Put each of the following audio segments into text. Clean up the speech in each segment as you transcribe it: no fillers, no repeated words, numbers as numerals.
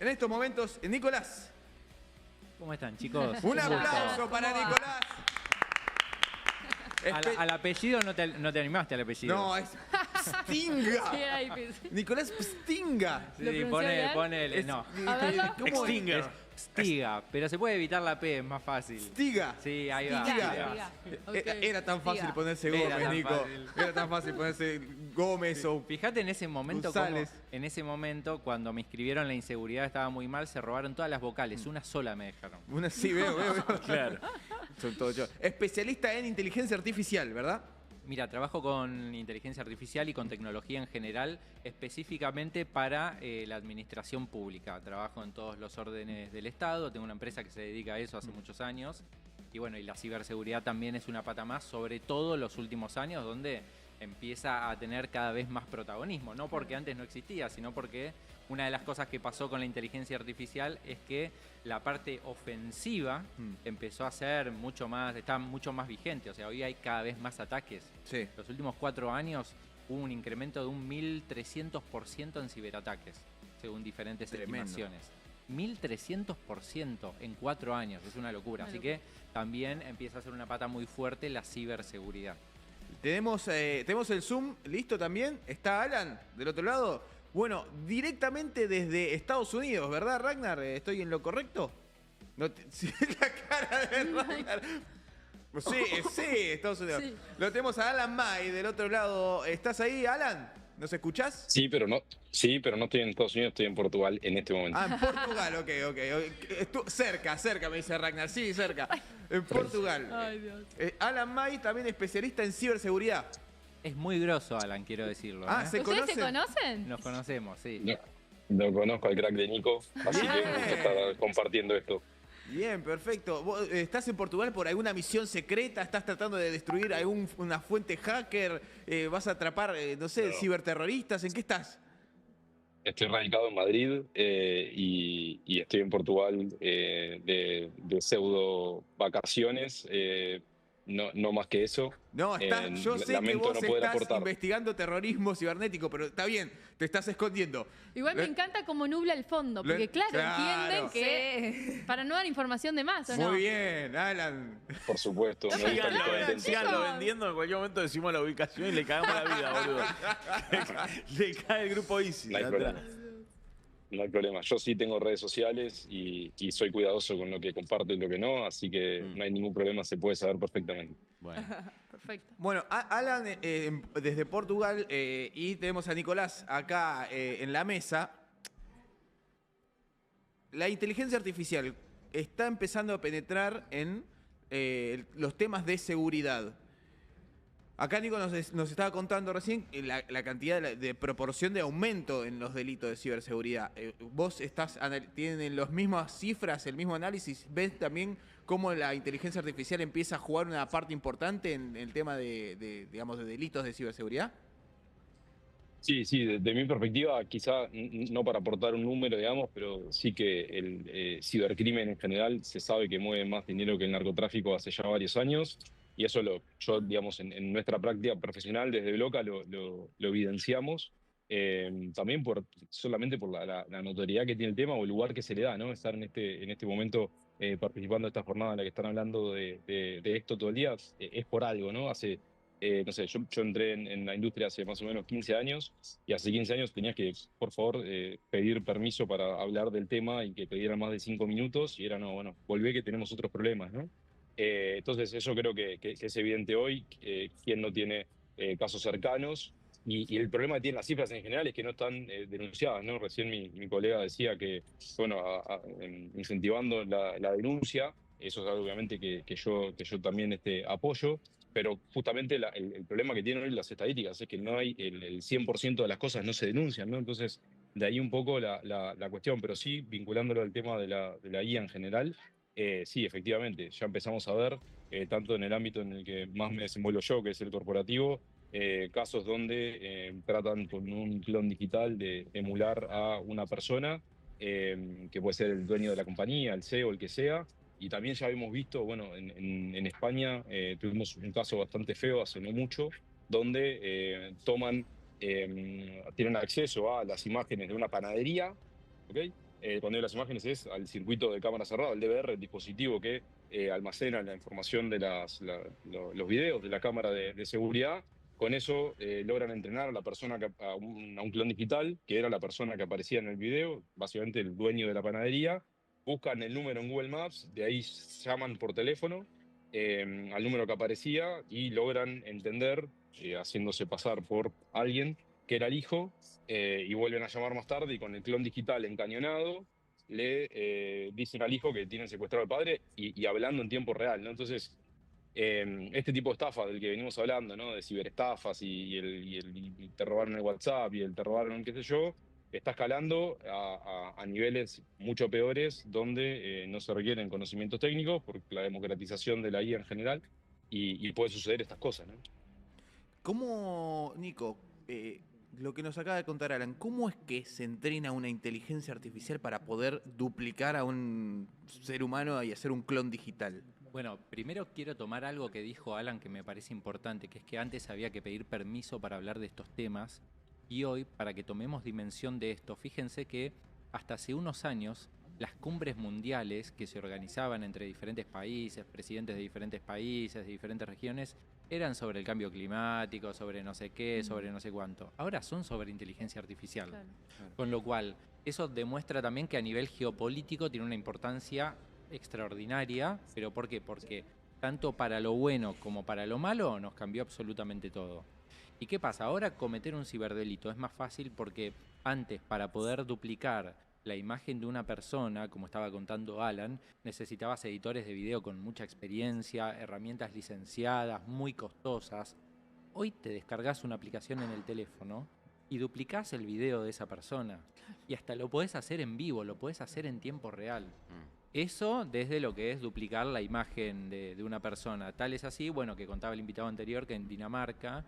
en estos momentos, Nicolás. ¿Cómo están, chicos? Un aplauso para Nicolás. Al apellido no te animaste al apellido. No, es Pstinga. Sí, era difícil. Nicolás Pstinga. ¿Lo Sí, pronuncié ponele, Es- no. A verlo. ¿Cómo? Es Stiga, pero se puede evitar la P, es más fácil. Stiga. Sí, ahí va. Stiga. ahí va. Stiga. Era tan fácil Stiga. ponerse Era Gómez, tan Nico. fácil. Era tan fácil ponerse Gómez o... Fíjate en ese momento González. cuando me inscribieron la inseguridad estaba muy mal, se robaron todas las vocales, una sola me dejaron. Una sí, veo. Claro. Son todos yo. Especialista en inteligencia artificial, ¿verdad? Mira, trabajo con inteligencia artificial y con tecnología en general, específicamente para la administración pública. Trabajo en todos los órdenes del Estado, tengo una empresa que se dedica a eso hace muchos años. Y bueno, y la ciberseguridad también es una pata más, sobre todo en los últimos años, donde empieza a tener cada vez más protagonismo. No porque antes no existía, sino porque una de las cosas que pasó con la inteligencia artificial es que la parte ofensiva empezó a ser está mucho más vigente. O sea, hoy hay cada vez más ataques. Sí. Los últimos 4 años hubo un incremento de un 1300% en ciberataques, según diferentes Tremendo. estimaciones. 1300% en 4 años, es una locura. Así que también empieza a ser una pata muy fuerte la ciberseguridad. Tenemos el Zoom listo también. ¿Está Alan del otro lado? Bueno, directamente desde Estados Unidos, ¿verdad, Ragnar? ¿Estoy en lo correcto? No sí, la cara de Ragnar. Sí, Estados Unidos. Sí. Lo tenemos a Alan May del otro lado. ¿Estás ahí, Alan? ¿Nos escuchás? Sí, pero no estoy en Estados Unidos, estoy en Portugal en este momento. Ah, en Portugal, ok. Cerca, me dice Ragnar. Sí, cerca. En Portugal. Ay, Dios. Alan May, también especialista en ciberseguridad. Es muy grosso, Alan, quiero decirlo. Ah, ¿eh? ¿se ¿Ustedes se conocen? conocen? Nos conocemos, sí. No conozco al crack de Nico, así que Bien. me gusta estar compartiendo esto. Bien, perfecto. ¿Vos estás en Portugal por alguna misión secreta? ¿Estás tratando de destruir una fuente hacker? ¿Vas a atrapar, no sé, No. ciberterroristas? ¿En qué estás? Estoy radicado en Madrid y estoy en Portugal de pseudo vacaciones, no más que eso. No, yo sé que Lamento vos no poder estás aportar. investigando terrorismo cibernético, pero está bien, te estás escondiendo. Igual me encanta cómo nubla el fondo, porque claro, entienden que para no dar información de más, ¿o no? Muy bien, Alan. Por supuesto, me gusta que todo intenso. Síganlo vendiendo, en cualquier momento decimos la ubicación y le cagamos la vida, boludo. Le cae el grupo Easy. No hay problema. No hay problema. Yo sí tengo redes sociales y soy cuidadoso con lo que comparto y lo que no, así que no hay ningún problema, se puede saber perfectamente. Bueno. Perfecto. Bueno, Alan desde Portugal y tenemos a Nicolás acá en la mesa. La inteligencia artificial está empezando a penetrar en los temas de seguridad. Acá Nico nos estaba contando recién la cantidad de proporción de aumento en los delitos de ciberseguridad. ¿Vos tienen las mismas cifras, el mismo análisis? ¿Ves también cómo la inteligencia artificial empieza a jugar una parte importante en el tema digamos, de delitos de ciberseguridad? Sí, desde mi perspectiva, quizá no para aportar un número, digamos, pero sí que el cibercrimen en general se sabe que mueve más dinero que el narcotráfico hace ya varios años. Y eso yo, digamos, en nuestra práctica profesional desde Bloca lo evidenciamos. También solamente por la notoriedad que tiene el tema o el lugar que se le da, ¿no? Estar en este momento participando de esta jornada en la que están hablando de esto todo el día, es por algo, ¿no? No sé, yo entré en la industria hace más o menos 15 años y hace 15 años tenías que, por favor, pedir permiso para hablar del tema y que te dieran más de 5 minutos y era, no, bueno, volvé que tenemos otros problemas, ¿no? Entonces eso creo que es evidente hoy, quién no tiene casos cercanos y el problema que tienen las cifras en general es que no están denunciadas, ¿no? Recién mi colega decía que, bueno, incentivando la denuncia, eso es algo obviamente que yo también apoyo, pero justamente el problema que tienen hoy las estadísticas es que no hay el 100% de las cosas no se denuncian, ¿no? Entonces de ahí un poco la cuestión, pero sí, vinculándolo al tema de la IA en general, sí, efectivamente, ya empezamos a ver, tanto en el ámbito en el que más me desenvuelvo yo, que es el corporativo, casos donde tratan con un clon digital de emular a una persona, que puede ser el dueño de la compañía, el CEO, el que sea, y también ya habíamos visto, bueno, en España tuvimos un caso bastante feo hace no mucho, donde tienen acceso a las imágenes de una panadería, ¿ok? cuando digo las imágenes es al circuito de cámara cerrada, el DVR, el dispositivo que almacena la información de los videos de la cámara de seguridad. Con eso logran entrenar a la persona, a un clon digital, que era la persona que aparecía en el video, básicamente el dueño de la panadería. Buscan el número en Google Maps, de ahí llaman por teléfono al número que aparecía y logran entender, haciéndose pasar por alguien, que era el hijo, y vuelven a llamar más tarde y con el clon digital encañonado le dicen al hijo que tienen secuestrado al padre y hablando en tiempo real, ¿no? Entonces, este tipo de estafa del que venimos hablando, ¿no? De ciberestafas y te robaron el WhatsApp y te robaron qué sé yo, está escalando a niveles mucho peores donde no se requieren conocimientos técnicos por la democratización de la IA en general y puede suceder estas cosas, ¿no? ¿Cómo, Nico, lo que nos acaba de contar Alan, cómo es que se entrena una inteligencia artificial para poder duplicar a un ser humano y hacer un clon digital? Bueno, primero quiero tomar algo que dijo Alan que me parece importante, que es que antes había que pedir permiso para hablar de estos temas y hoy, para que tomemos dimensión de esto, fíjense que hasta hace unos años las cumbres mundiales que se organizaban entre diferentes países, presidentes de diferentes países, de diferentes regiones, eran sobre el cambio climático, sobre no sé qué, sobre no sé cuánto. Ahora son sobre inteligencia artificial. Claro. Con lo cual, eso demuestra también que a nivel geopolítico tiene una importancia extraordinaria. ¿Pero por qué? Porque tanto para lo bueno como para lo malo nos cambió absolutamente todo. ¿Y qué pasa? Ahora cometer un ciberdelito es más fácil porque antes, para poder duplicar la imagen de una persona, como estaba contando Alan, necesitabas editores de video con mucha experiencia, herramientas licenciadas, muy costosas. Hoy te descargas una aplicación en el teléfono y duplicás el video de esa persona. Y hasta lo podés hacer en vivo, lo podés hacer en tiempo real. Eso desde lo que es duplicar la imagen de una persona. Tal es así, bueno, que contaba el invitado anterior, que en Dinamarca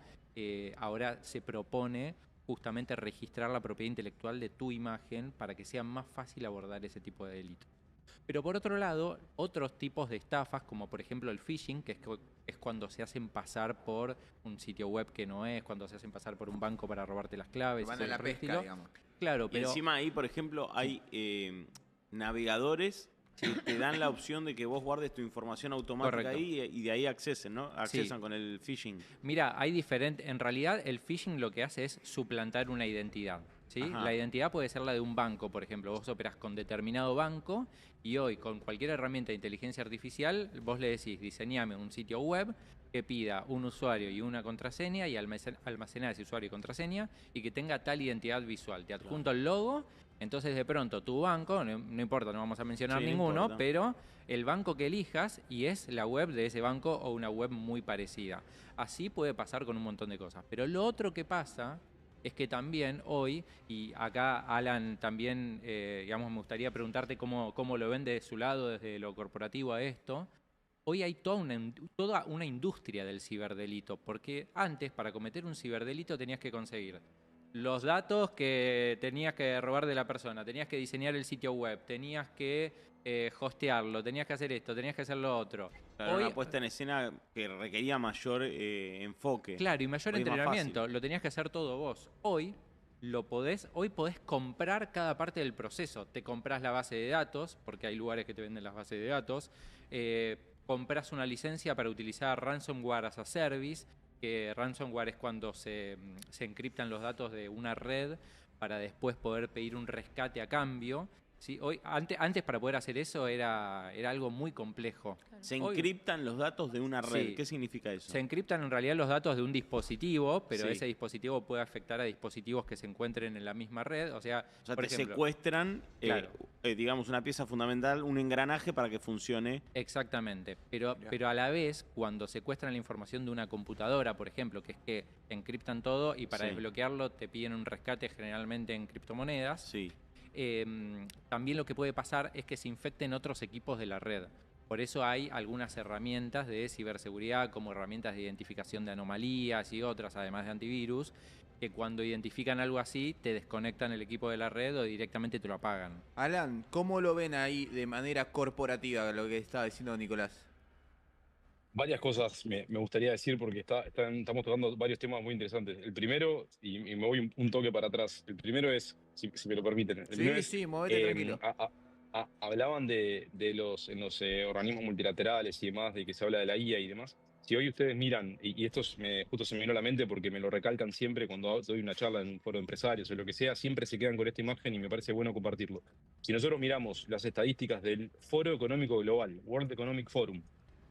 ahora se propone justamente registrar la propiedad intelectual de tu imagen para que sea más fácil abordar ese tipo de delitos. Pero por otro lado, otros tipos de estafas, como por ejemplo el phishing, que es cuando se hacen pasar por un sitio web que no es, cuando se hacen pasar por un banco para robarte las claves. Van a la pesca, digamos. Claro, Y pero encima ahí, por ejemplo, hay navegadores que te dan la opción de que vos guardes tu información automática. Correcto. Ahí y de ahí accesen, ¿no? Accesan Sí. con el phishing. mira, hay diferentes. En realidad, el phishing lo que hace es suplantar una identidad. ¿Sí? Ajá. La identidad puede ser la de un banco, por ejemplo. Vos operás con determinado banco y hoy, con cualquier herramienta de inteligencia artificial, vos le decís, diseñame un sitio web que pida un usuario y una contraseña y almacenar ese usuario y contraseña y que tenga tal identidad visual. Te adjunto el logo, entonces de pronto tu banco, no importa, no vamos a mencionar Sí, no ninguno, importa. pero el banco que elijas y es la web de ese banco o una web muy parecida. Así puede pasar con un montón de cosas. Pero lo otro que pasa es que también hoy, y acá Alan también, digamos, me gustaría preguntarte cómo lo ven de su lado desde lo corporativo a esto. Hoy hay toda una industria del ciberdelito, porque antes para cometer un ciberdelito tenías que conseguir los datos que tenías que robar de la persona, tenías que diseñar el sitio web, tenías que hostearlo, tenías que hacer esto, tenías que hacer lo otro. Claro, Hoy, una puesta en escena que requería mayor enfoque. claro, y mayor Hoy es más entrenamiento, fácil. lo tenías que hacer todo vos. Hoy podés comprar cada parte del proceso. Te compras la base de datos, porque hay lugares que te venden las bases de datos. Compras una licencia para utilizar ransomware as a service, que ransomware es cuando se encriptan los datos de una red para después poder pedir un rescate a cambio. ¿Sí? Antes para poder hacer eso era algo muy complejo. Se Hoy- encriptan los datos de una red. Sí. ¿Qué significa eso? Se encriptan en realidad los datos de un dispositivo, pero Sí. ese dispositivo puede afectar a dispositivos que se encuentren en la misma red. O sea, O sea, por te ejemplo, secuestran, Claro. digamos, una pieza fundamental, un engranaje para que funcione. exactamente. Pero a la vez, cuando secuestran la información de una computadora, por ejemplo, que es que encriptan todo y para Sí. desbloquearlo te piden un rescate generalmente en criptomonedas. Sí. También lo que puede pasar es que se infecten otros equipos de la red. Por eso hay algunas herramientas de ciberseguridad, como herramientas de identificación de anomalías y otras, además de antivirus, que cuando identifican algo así, te desconectan el equipo de la red o directamente te lo apagan. Alan, ¿cómo lo ven ahí de manera corporativa lo que estaba diciendo Nicolás? Varias cosas me gustaría decir porque estamos tocando varios temas muy interesantes. El primero, y me voy un toque para atrás, el primero es, si me lo permiten, el primero Sí, es, sí, movete tranquilo. hablaban en los organismos multilaterales y demás, de que se habla de la IA y demás. Si hoy ustedes miran, y esto justo se me vino a la mente porque me lo recalcan siempre cuando doy una charla en un foro de empresarios o lo que sea, siempre se quedan con esta imagen y me parece bueno compartirlo. Si nosotros miramos las estadísticas del Foro Económico Global, World Economic Forum,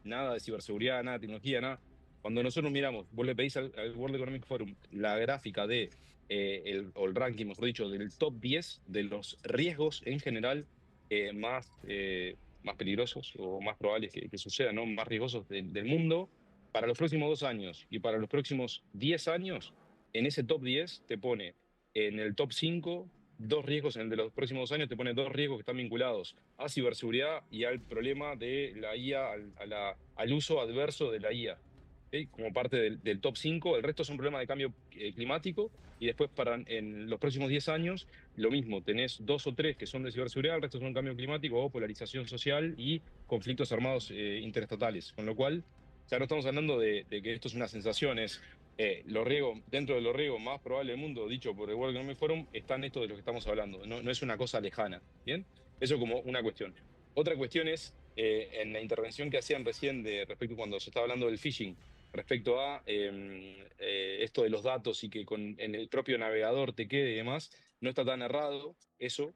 nada de ciberseguridad, nada de tecnología, nada. Cuando nosotros miramos, vos le pedís al World Economic Forum la gráfica o el ranking, mejor dicho, del top 10 de los riesgos en general más peligrosos o más probables que sucedan, ¿no? Más riesgosos del mundo, para los próximos 2 años y para los próximos 10 años, en ese top 10 te pone en el top 5 dos riesgos, en el de los próximos 2 años te pone dos riesgos que están vinculados a ciberseguridad y al problema de la IA, al uso adverso de la IA. ¿Ok? Como parte del top 5, el resto son problemas de cambio climático y después en los próximos 10 años lo mismo, tenés dos o tres que son de ciberseguridad, el resto son cambio climático o polarización social y conflictos armados interestatales. Con lo cual, ya no estamos hablando de que esto es una sensación, es los riesgos, dentro de los riesgos más probables del mundo, dicho por el World Economic Forum, están estos de los que estamos hablando. No es una cosa lejana. ¿Bien? Eso como una cuestión. Otra cuestión es, en la intervención que hacían recién respecto cuando se estaba hablando del phishing, respecto a esto de los datos y que en el propio navegador te quede y demás, no está tan errado eso,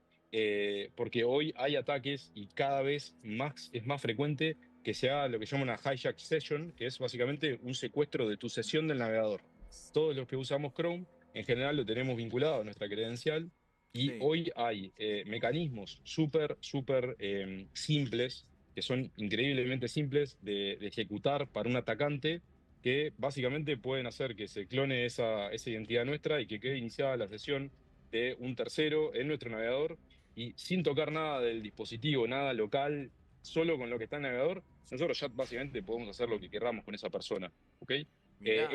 porque hoy hay ataques y cada vez más es más frecuente que se haga lo que llama una hijack session, que es básicamente un secuestro de tu sesión del navegador. Todos los que usamos Chrome, en general lo tenemos vinculado a nuestra credencial y Sí. hoy hay mecanismos súper simples, que son increíblemente simples de ejecutar para un atacante, que básicamente pueden hacer que se clone esa identidad nuestra y que quede iniciada la sesión de un tercero en nuestro navegador y sin tocar nada del dispositivo, nada local, solo con lo que está en el navegador, nosotros ya básicamente podemos hacer lo que queramos con esa persona. ¿Ok? Mirá.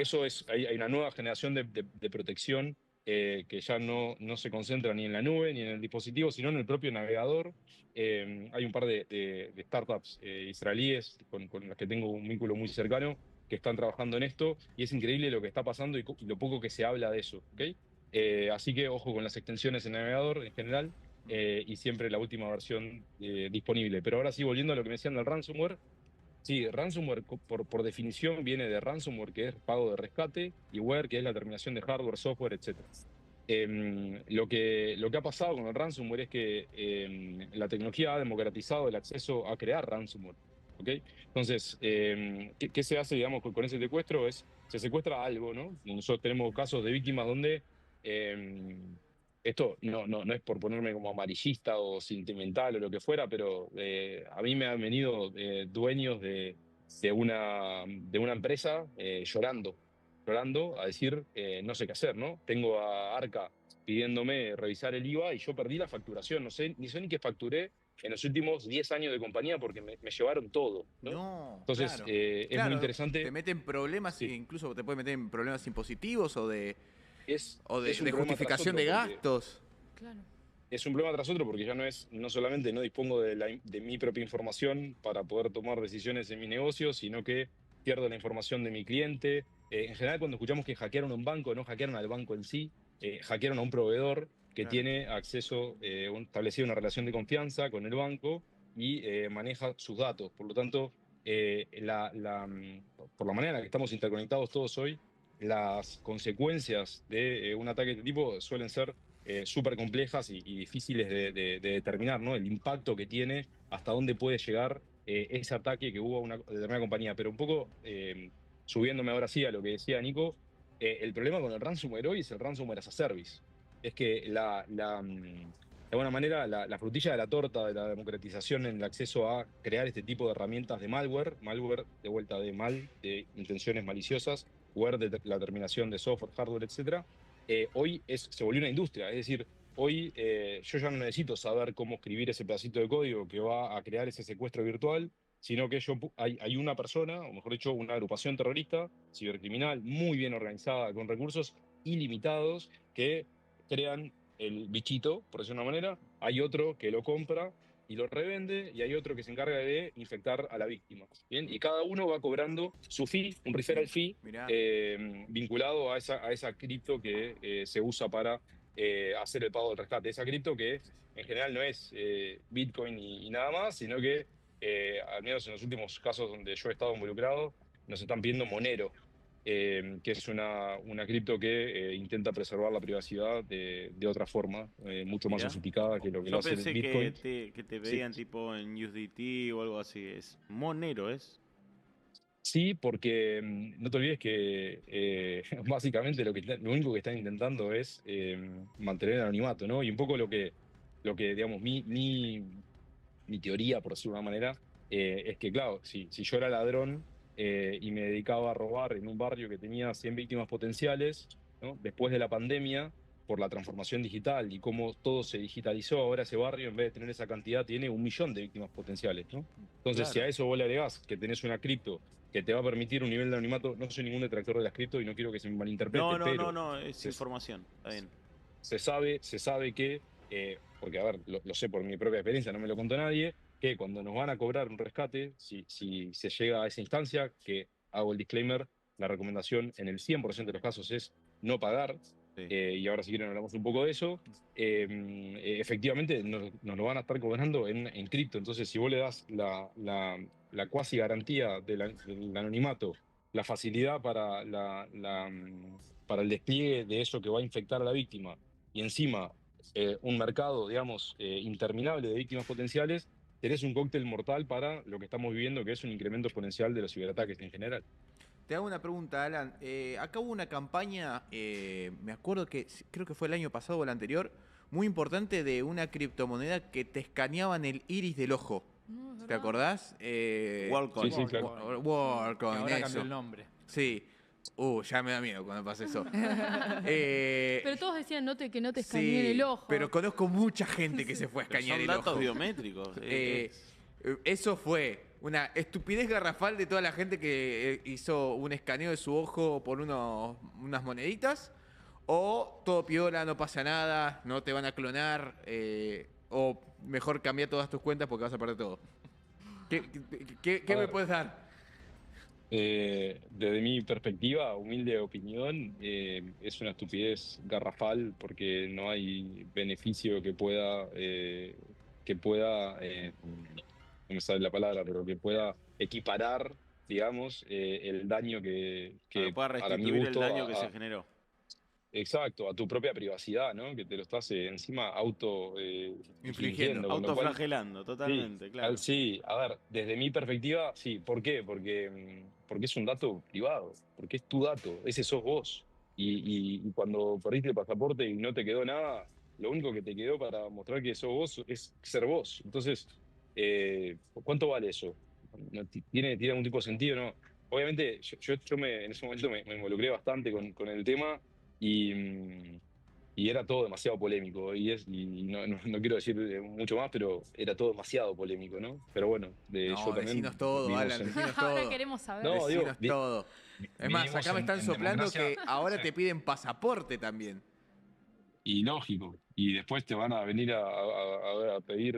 Hay una nueva generación de protección que ya no se concentra ni en la nube ni en el dispositivo, sino en el propio navegador. Hay un par de startups israelíes con las que tengo un vínculo muy cercano que están trabajando en esto y es increíble lo que está pasando y lo poco que se habla de eso. ¿Ok? Así que ojo con las extensiones en navegador en general y siempre la última versión disponible. Pero ahora sí, volviendo a lo que me decían del ransomware, sí, ransomware por definición viene de ransomware, que es pago de rescate, y ware, que es la terminación de hardware, software, etc. Lo que ha pasado con el ransomware es que la tecnología ha democratizado el acceso a crear ransomware. ¿Ok? Entonces, ¿qué se hace, digamos, con ese secuestro? Se secuestra algo, ¿no? Nosotros tenemos casos de víctimas donde esto no es por ponerme como amarillista o sentimental o lo que fuera, pero a mí me han venido dueños de una empresa llorando a decir, no sé qué hacer, ¿no? Tengo a Arca pidiéndome revisar el IVA y yo perdí la facturación, no sé ni qué facturé en los últimos 10 años de compañía porque me llevaron todo, ¿no? No, Entonces, claro. es muy Claro, te interesante. meten problemas, Sí, incluso te puede meter en problemas impositivos es un de problema tras justificación otro de porque gastos. Claro. es un problema tras otro porque ya no solamente no dispongo de mi propia información para poder tomar decisiones en mi negocio, sino que pierdo la información de mi cliente. En general, cuando escuchamos que hackearon un banco, no hackearon al banco en sí, hackearon a un proveedor que Claro. tiene acceso, establecido una relación de confianza con el banco y maneja sus datos. Por lo tanto, por la manera en la que estamos interconectados todos hoy, las consecuencias de un ataque de este tipo suelen ser súper complejas y difíciles de determinar, ¿no? El impacto que tiene, hasta dónde puede llegar ese ataque que hubo a una determinada compañía. Pero un poco, subiéndome ahora sí a lo que decía Nico, el problema con el ransomware hoy es el ransomware as a service. Es que de alguna manera, la frutilla de la torta de la democratización en el acceso a crear este tipo de herramientas de malware de vuelta de mal, de intenciones maliciosas, ware de la terminación de software, hardware, etcétera, hoy se volvió una industria. Es decir, hoy yo ya no necesito saber cómo escribir ese pedacito de código que va a crear ese secuestro virtual, sino que hay una persona, o mejor dicho, una agrupación terrorista, cibercriminal, muy bien organizada, con recursos ilimitados, que crean el bichito, por decirlo de una manera, hay otro que lo compra y lo revende, y hay otro que se encarga de infectar a la víctima. ¿Bien? Y cada uno va cobrando su fee, un referral fee, Mirá. vinculado a esa cripto que se usa para hacer el pago del rescate. Esa cripto que en general no es Bitcoin y nada más, sino que, al menos en los últimos casos donde yo he estado involucrado, nos están pidiendo Monero, que es una cripto que intenta preservar la privacidad de otra forma, mucho más Mirá. sofisticada que lo que lo Yo hace el pensé Bitcoin. que te Sí. veían tipo en USDT o algo así. Es Monero, ¿es? Sí, porque no te olvides que básicamente lo único que están intentando es mantener el anonimato, ¿no? Y un poco lo que digamos, mi teoría, por decirlo de una manera, es que, claro, si yo era ladrón y me dedicaba a robar en un barrio que tenía 100 víctimas potenciales, ¿no? Después de la pandemia, por la transformación digital y cómo todo se digitalizó, ahora ese barrio, en vez de tener esa cantidad, tiene 1 millón de víctimas potenciales, ¿no? Entonces, si a Claro. eso vos le agregás que tenés una cripto que te va a permitir un nivel de anonimato, no soy ningún detractor de las cripto y no quiero que se me malinterprete, pero No, es se, información. Está bien. se sabe que, porque a ver, lo sé por mi propia experiencia, no me lo contó nadie, que cuando nos van a cobrar un rescate, si se llega a esa instancia, que hago el disclaimer, la recomendación en el 100% de los casos es no pagar, Sí. y ahora si quieren hablamos un poco de eso, efectivamente nos lo van a estar cobrando en cripto, entonces si vos le das la cuasi garantía del anonimato, la facilidad para el despliegue de eso que va a infectar a la víctima, y encima un mercado, digamos, interminable de víctimas potenciales, tenés un cóctel mortal para lo que estamos viviendo, que es un incremento exponencial de los ciberataques en general. Te hago una pregunta, Alan. Acá hubo una campaña, me acuerdo que creo que fue el año pasado o el anterior, muy importante de una criptomoneda que te escaneaban el iris del ojo. No, es ¿Te verdad. acordás? WorldCoin. Sí, sí, claro. Que WorldCoin, ahora eso. cambió el nombre. Sí. Ya me da miedo cuando pasa eso. Pero todos decían que no te escaneen sí, el ojo. pero conozco mucha gente que se fue a Pero escanear son el datos ojo. biométricos. Eso fue una estupidez garrafal de toda la gente que hizo un escaneo de su ojo por unas moneditas. O todo piola, no pasa nada, no te van a clonar. O mejor cambiar todas tus cuentas porque vas a perder todo. ¿Qué A me ver. puedes dar? Desde mi perspectiva, humilde opinión, es una estupidez garrafal porque no hay beneficio que pueda, no me sale la palabra, pero que pueda equiparar, digamos, el daño Para que que pueda para mi restituir el gusto, daño que se generó. exacto, a tu propia privacidad, ¿no? Que te lo estás encima auto Infligiendo. infligiendo, con lo cual. Autoflagelando, Sí, totalmente, claro. sí, a ver, desde mi perspectiva, sí. ¿Por qué? Porque es un dato privado, porque es tu dato, ese sos vos. Y cuando perdiste el pasaporte y no te quedó nada, lo único que te quedó para mostrar que sos vos es ser vos. Entonces, ¿cuánto vale eso? ¿Tiene algún tipo de sentido? No. Obviamente, en ese momento me involucré bastante con el tema y, y era todo demasiado polémico. Y no quiero decir mucho más, pero era todo demasiado polémico, ¿no? Pero bueno, yo No, también decinos todo, vivimos Alan, en. decinos Ahora todo. queremos saber. No, digo, Decinos todo. Es más, vivimos acá me están en soplando democracia. que ahora Sí. te piden pasaporte también. Y lógico. Y después te van a venir a pedir,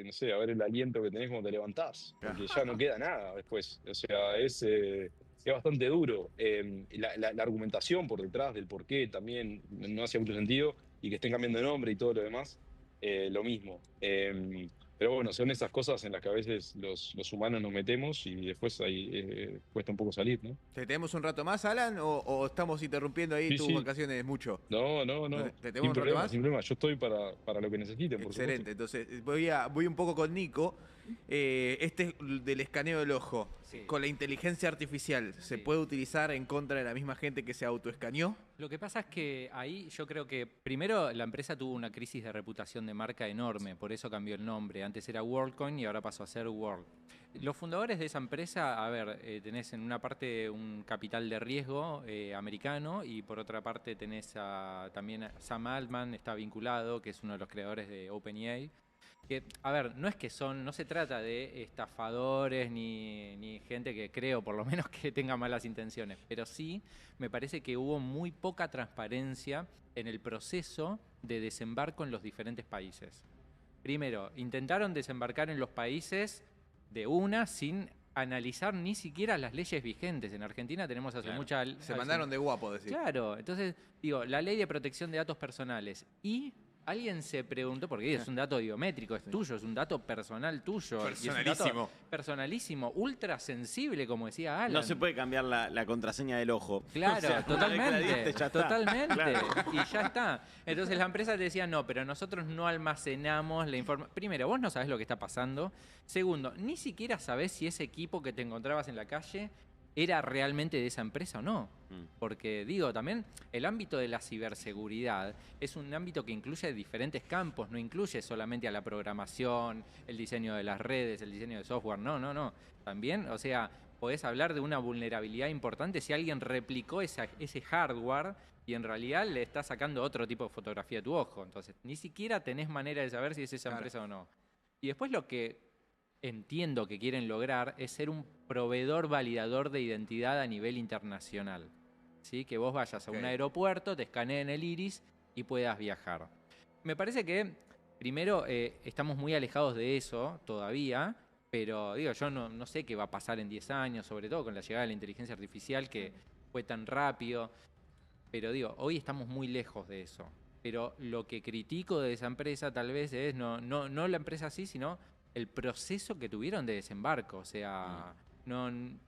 no sé, a ver el aliento que tenés cuando te levantás. Porque ya no queda nada después. O sea, es bastante duro. La argumentación por detrás del por qué también no hacía mucho sentido. Y que estén cambiando de nombre y todo lo demás, lo mismo. Pero bueno, son esas cosas en las que a veces los humanos nos metemos y después ahí cuesta un poco salir, ¿no? ¿Te tenemos un rato más, Alan? ¿O estamos interrumpiendo ahí Sí, tus sí. vacaciones mucho? No, no, no. ¿Te tenemos Sin un rato problema, más? sin problema. Yo estoy para lo que necesiten, por Excelente. supuesto. Entonces, voy un poco con Nico. Este es del escaneo del ojo. Sí. Con la inteligencia artificial, ¿se Sí. puede utilizar en contra de la misma gente que se autoescaneó? Lo que pasa es que ahí yo creo que primero la empresa tuvo una crisis de reputación de marca enorme, por eso cambió el nombre. Antes era WorldCoin y ahora pasó a ser World. Los fundadores de esa empresa, a ver, tenés en una parte un capital de riesgo americano y por otra parte tenés también a Sam Altman, está vinculado, que es uno de los creadores de OpenAI. Que, a ver, no se trata de estafadores ni gente que creo, por lo menos, que tenga malas intenciones, pero sí me parece que hubo muy poca transparencia en el proceso de desembarco en los diferentes países. Primero, intentaron desembarcar en los países de una sin analizar ni siquiera las leyes vigentes. En Argentina tenemos hace mucha... Se mandaron de guapo, decir. Claro, entonces, digo, la ley de protección de datos personales y... Alguien se preguntó, porque es un dato biométrico, es tuyo, es un dato personal tuyo. Personalísimo. Y es un dato personalísimo, ultra sensible, como decía Alan. No se puede cambiar la contraseña del ojo. Claro, O sea, totalmente. una vez que la diste, ya está. Totalmente. Claro. Y ya está. Entonces la empresa te decía, no, pero nosotros no almacenamos la información. Primero, vos no sabés lo que está pasando. Segundo, ni siquiera sabés si ese equipo que te encontrabas en la calle era realmente de esa empresa o no. Porque, digo, también el ámbito de la ciberseguridad es un ámbito que incluye diferentes campos, no incluye solamente a la programación, el diseño de las redes, el diseño de software, no. También, o sea, podés hablar de una vulnerabilidad importante si alguien replicó ese hardware y en realidad le está sacando otro tipo de fotografía a tu ojo. Entonces, ni siquiera tenés manera de saber si es esa empresa o no. Y después lo que entiendo que quieren lograr es ser un proveedor validador de identidad a nivel internacional. ¿Sí? Que vos vayas a un aeropuerto, te escaneen el iris y puedas viajar. Me parece que, primero, estamos muy alejados de eso todavía, pero digo, yo no sé qué va a pasar en 10 años, sobre todo con la llegada de la inteligencia artificial que fue tan rápido. Pero digo, hoy estamos muy lejos de eso. Pero lo que critico de esa empresa tal vez es no la empresa así, sino el proceso que tuvieron de desembarco. O sea,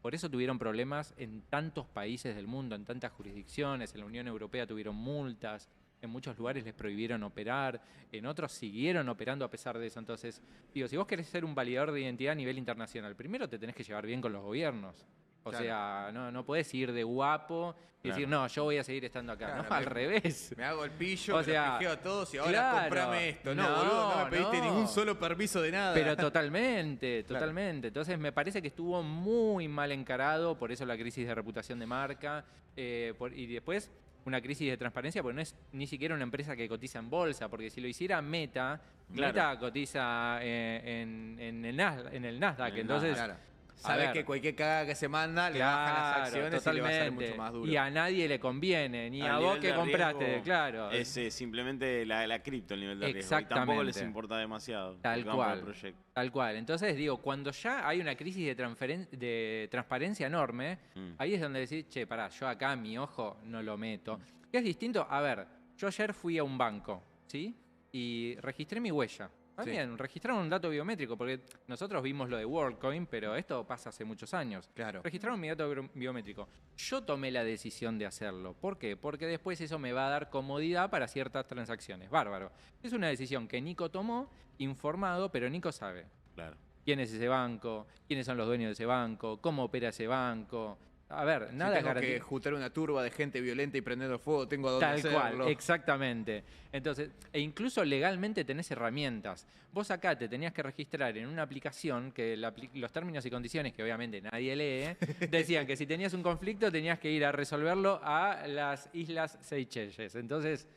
por eso tuvieron problemas en tantos países del mundo, en tantas jurisdicciones. En la Unión Europea tuvieron multas, en muchos lugares les prohibieron operar, en otros siguieron operando a pesar de eso. Entonces, digo, si vos querés ser un validador de identidad a nivel internacional, primero te tenés que llevar bien con los gobiernos. O sea, no podés ir de guapo y decir, no, yo voy a seguir estando acá. Claro, no, al revés. Me hago el pillo, O sea, me pijeo a todos y ahora claro, comprame esto. No, no, boludo, no me pediste no. ningún solo permiso de nada. Pero totalmente. Entonces me parece que estuvo muy mal encarado, por eso la crisis de reputación de marca. Y después una crisis de transparencia, porque no es ni siquiera una empresa que cotiza en bolsa, porque si lo hiciera Meta, Meta cotiza en el Nasdaq. Entonces, sabes que cualquier cagada que se manda le bajan las acciones y le va a salir mucho más duro. Y a nadie le conviene, ni a Al vos nivel que de compraste, riesgo, claro. Es simplemente la cripto el nivel de riesgo. Y Exactamente. tampoco les importa demasiado. Tal porque van por el cual. proyecto. Tal cual. Entonces, digo, cuando ya hay una crisis de transparencia enorme, ahí es donde decís, che, pará, yo acá mi ojo no lo meto. ¿Qué es distinto? A ver, yo ayer fui a un banco, ¿sí? Y registré mi huella. También registraron un dato biométrico, porque nosotros vimos lo de WorldCoin, pero esto pasa hace muchos años. Claro. Registraron mi dato biométrico. Yo tomé la decisión de hacerlo. ¿Por qué? Porque después eso me va a dar comodidad para ciertas transacciones. Bárbaro. Es una decisión que Nico tomó, informado, pero Nico sabe. Claro. ¿Quién es ese banco? ¿Quiénes son los dueños de ese banco? ¿Cómo opera ese banco? A ver, nada si tengo que juntar una turba de gente violenta y prender fuego, tengo a dónde hacerlo. Tal cual, exactamente. Entonces, e incluso legalmente tenés herramientas. Vos acá te tenías que registrar en una aplicación que los términos y condiciones, que obviamente nadie lee, decían que si tenías un conflicto tenías que ir a resolverlo a las Islas Seychelles. Entonces,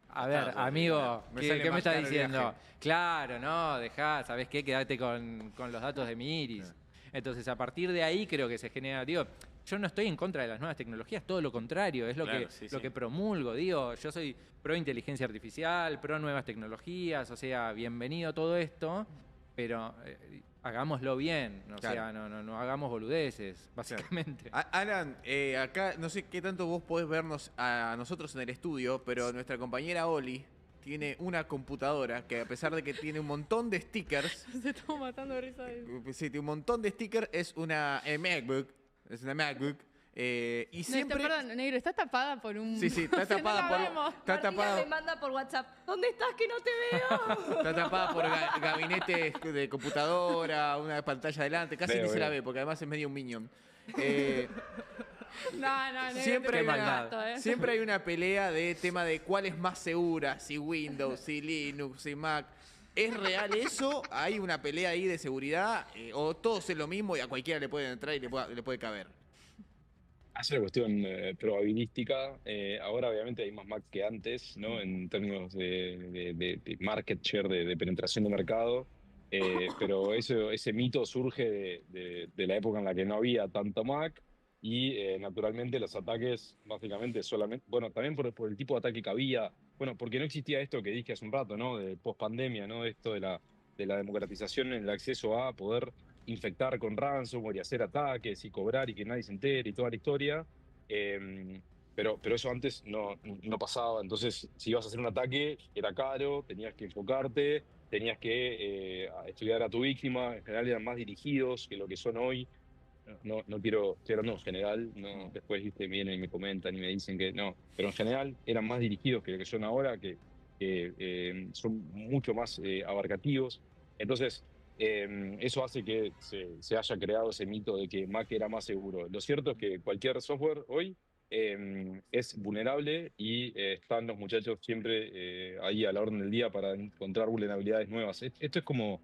a ver, amigo, ¿qué me estás diciendo? Claro, no, dejá, ¿sabés qué? Quédate con los datos de mi iris. Entonces, a partir de ahí creo que se genera, digo, yo no estoy en contra de las nuevas tecnologías, todo lo contrario, es lo que promulgo, digo, yo soy pro inteligencia artificial, pro nuevas tecnologías, o sea, bienvenido todo esto, pero hagámoslo bien, o sea, no hagamos boludeces, básicamente. Alan, acá no sé qué tanto vos podés vernos a nosotros en el estudio, pero nuestra compañera Oli tiene una computadora que, a pesar de que tiene un montón de stickers... Se está matando de risa. Sí, tiene un montón de stickers, es una MacBook. Es una MacBook. Y siempre... Perdón, negro, está tapada por un... Sí, está tapada por... Está tapada... me manda por WhatsApp, ¿dónde estás que no te veo? Está tapada por gabinete de computadora, una pantalla adelante, casi ni se la ve, porque además es medio un minion. No, siempre hay una pelea de tema de cuál es más segura, si Windows, si Linux, si Mac. ¿Es real eso? ¿Hay una pelea ahí de seguridad? ¿O todos es lo mismo y a cualquiera le puede entrar y le puede caber? Es una cuestión probabilística. Ahora obviamente hay más Mac que antes, ¿no? En términos de market share, de penetración de mercado. Pero ese mito surge de la época en la que no había tanta Mac y naturalmente los ataques básicamente solamente, bueno, también por el tipo de ataque que había, bueno, porque no existía esto que dije hace un rato, ¿no? De post-pandemia, ¿no? Esto de la democratización en el acceso a poder infectar con ransomware y hacer ataques y cobrar y que nadie se entere y toda la historia. Pero eso antes no pasaba. Entonces, si ibas a hacer un ataque, era caro, tenías que enfocarte, tenías que estudiar a tu víctima. En general eran más dirigidos que lo que son hoy. No quiero, estoy hablando en general, no, después ¿viste? Vienen y me comentan y me dicen que no, pero en general eran más dirigidos que lo que son ahora, que son mucho más abarcativos. Entonces, eso hace que se haya creado ese mito de que Mac era más seguro. Lo cierto es que cualquier software hoy es vulnerable y están los muchachos siempre ahí a la orden del día para encontrar vulnerabilidades nuevas. Esto es como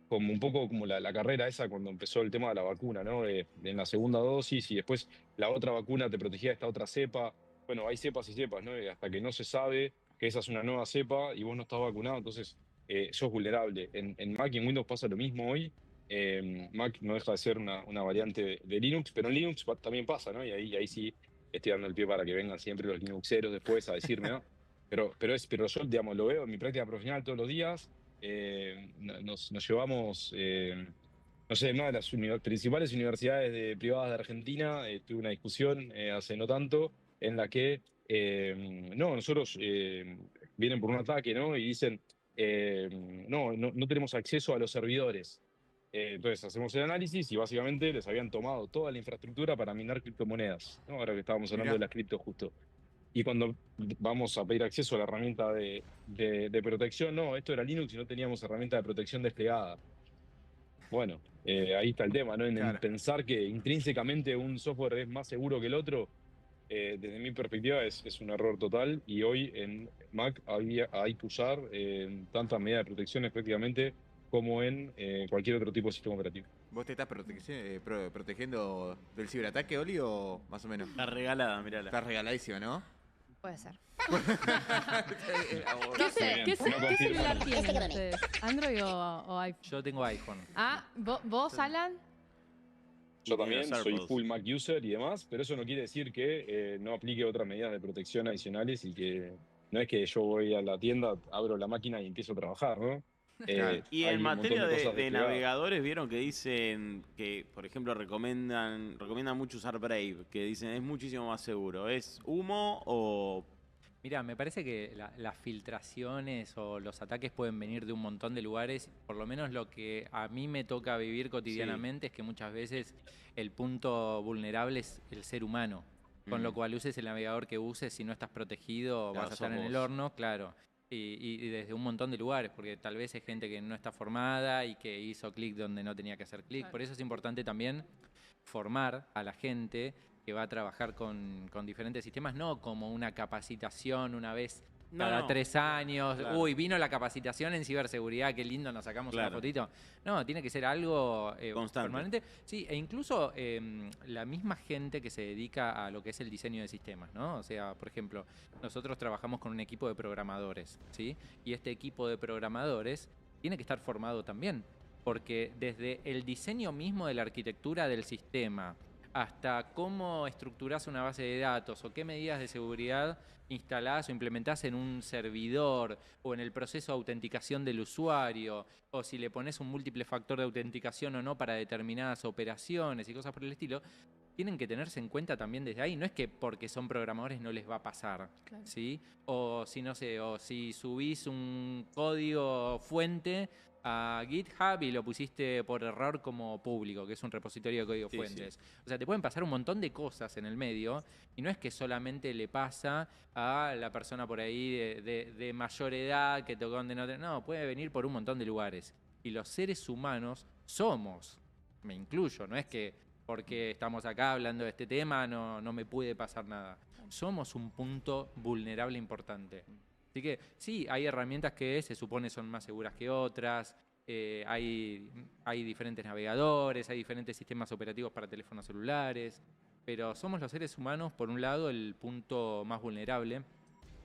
un poco como la carrera esa cuando empezó el tema de la vacuna, ¿no? En la segunda dosis y después la otra vacuna te protegía de esta otra cepa. Bueno, hay cepas y cepas, ¿no? Y hasta que no se sabe que esa es una nueva cepa y vos no estás vacunado, entonces sos vulnerable. En Mac y en Windows pasa lo mismo hoy. Mac no deja de ser una variante de Linux, pero en Linux también pasa, ¿no? Y ahí sí estoy dando el pie para que vengan siempre los Linuxeros después a decirme, ¿no? Pero yo, digamos, lo veo en mi práctica profesional todos los días. Nos llevamos, no sé, en una de las principales universidades privadas de Argentina, tuve una discusión hace no tanto en la que, no, nosotros vienen por un ataque, ¿no? Y dicen, no tenemos acceso a los servidores. Entonces hacemos el análisis y básicamente les habían tomado toda la infraestructura para minar criptomonedas, ¿no? Ahora que estábamos hablando Mirá. de las cripto justo. Y cuando vamos a pedir acceso a la herramienta de protección, no, esto era Linux y no teníamos herramienta de protección desplegada. Bueno, ahí está el tema, ¿no? En Claro. pensar que intrínsecamente un software es más seguro que el otro, desde mi perspectiva es un error total. Y hoy en Mac hay que usar tantas medidas de protección prácticamente como en cualquier otro tipo de sistema operativo. ¿Vos te estás protegiendo del ciberataque, Oli, o más o menos? Está regalada, mirala. Estás regaladísimo, ¿no? Puede ser. ¿Qué celular tienen ustedes? ¿Android o iPhone? Yo tengo iPhone. Ah, ¿vos, Alan? Yo también Tiene soy AirPods. full Mac user y demás, pero eso no quiere decir que no aplique otras medidas de protección adicionales y que no es que yo voy a la tienda, abro la máquina y empiezo a trabajar, ¿no? Claro. Y Hay en un montón materia de de, cosas de desplegadas. navegadores, vieron que dicen que, por ejemplo, recomiendan mucho usar Brave, que dicen es muchísimo más seguro. ¿Es humo o...? Mira, me parece que las filtraciones o los ataques pueden venir de un montón de lugares. Por lo menos lo que a mí me toca vivir cotidianamente es que muchas veces el punto vulnerable es el ser humano. Con lo cual uses el navegador que uses, si no estás protegido Claro, vas a estar sos en el vos. horno, claro. Y desde un montón de lugares, porque tal vez es gente que no está formada y que hizo clic donde no tenía que hacer clic. Claro. Por eso es importante también formar a la gente que va a trabajar con diferentes sistemas, no como una capacitación una vez cada 3 años. Claro. Uy, vino la capacitación en ciberseguridad, qué lindo, nos sacamos una Claro. fotito. No, tiene que ser algo Constante. permanente. Sí, e incluso la misma gente que se dedica a lo que es el diseño de sistemas, ¿no? O sea, por ejemplo, nosotros trabajamos con un equipo de programadores, ¿sí? Y este equipo de programadores tiene que estar formado también, porque desde el diseño mismo de la arquitectura del sistema, hasta cómo estructurás una base de datos o qué medidas de seguridad instalás o implementás en un servidor o en el proceso de autenticación del usuario, o si le pones un múltiple factor de autenticación o no para determinadas operaciones y cosas por el estilo, tienen que tenerse en cuenta también desde ahí. No es que porque son programadores no les va a pasar, Claro. ¿sí? O si, no sé, o si subís un código fuente a GitHub y lo pusiste por error como público, que es un repositorio de código Sí, fuentes. O sea, te pueden pasar un montón de cosas en el medio y no es que solamente le pasa a la persona por ahí de mayor edad que tocó donde no, puede venir por un montón de lugares. Y los seres humanos somos, me incluyo, no es que porque estamos acá hablando de este tema no me puede pasar nada. Somos un punto vulnerable importante. Así que sí, hay herramientas que se supone son más seguras que otras, hay diferentes navegadores, hay diferentes sistemas operativos para teléfonos celulares, pero somos los seres humanos, por un lado, el punto más vulnerable,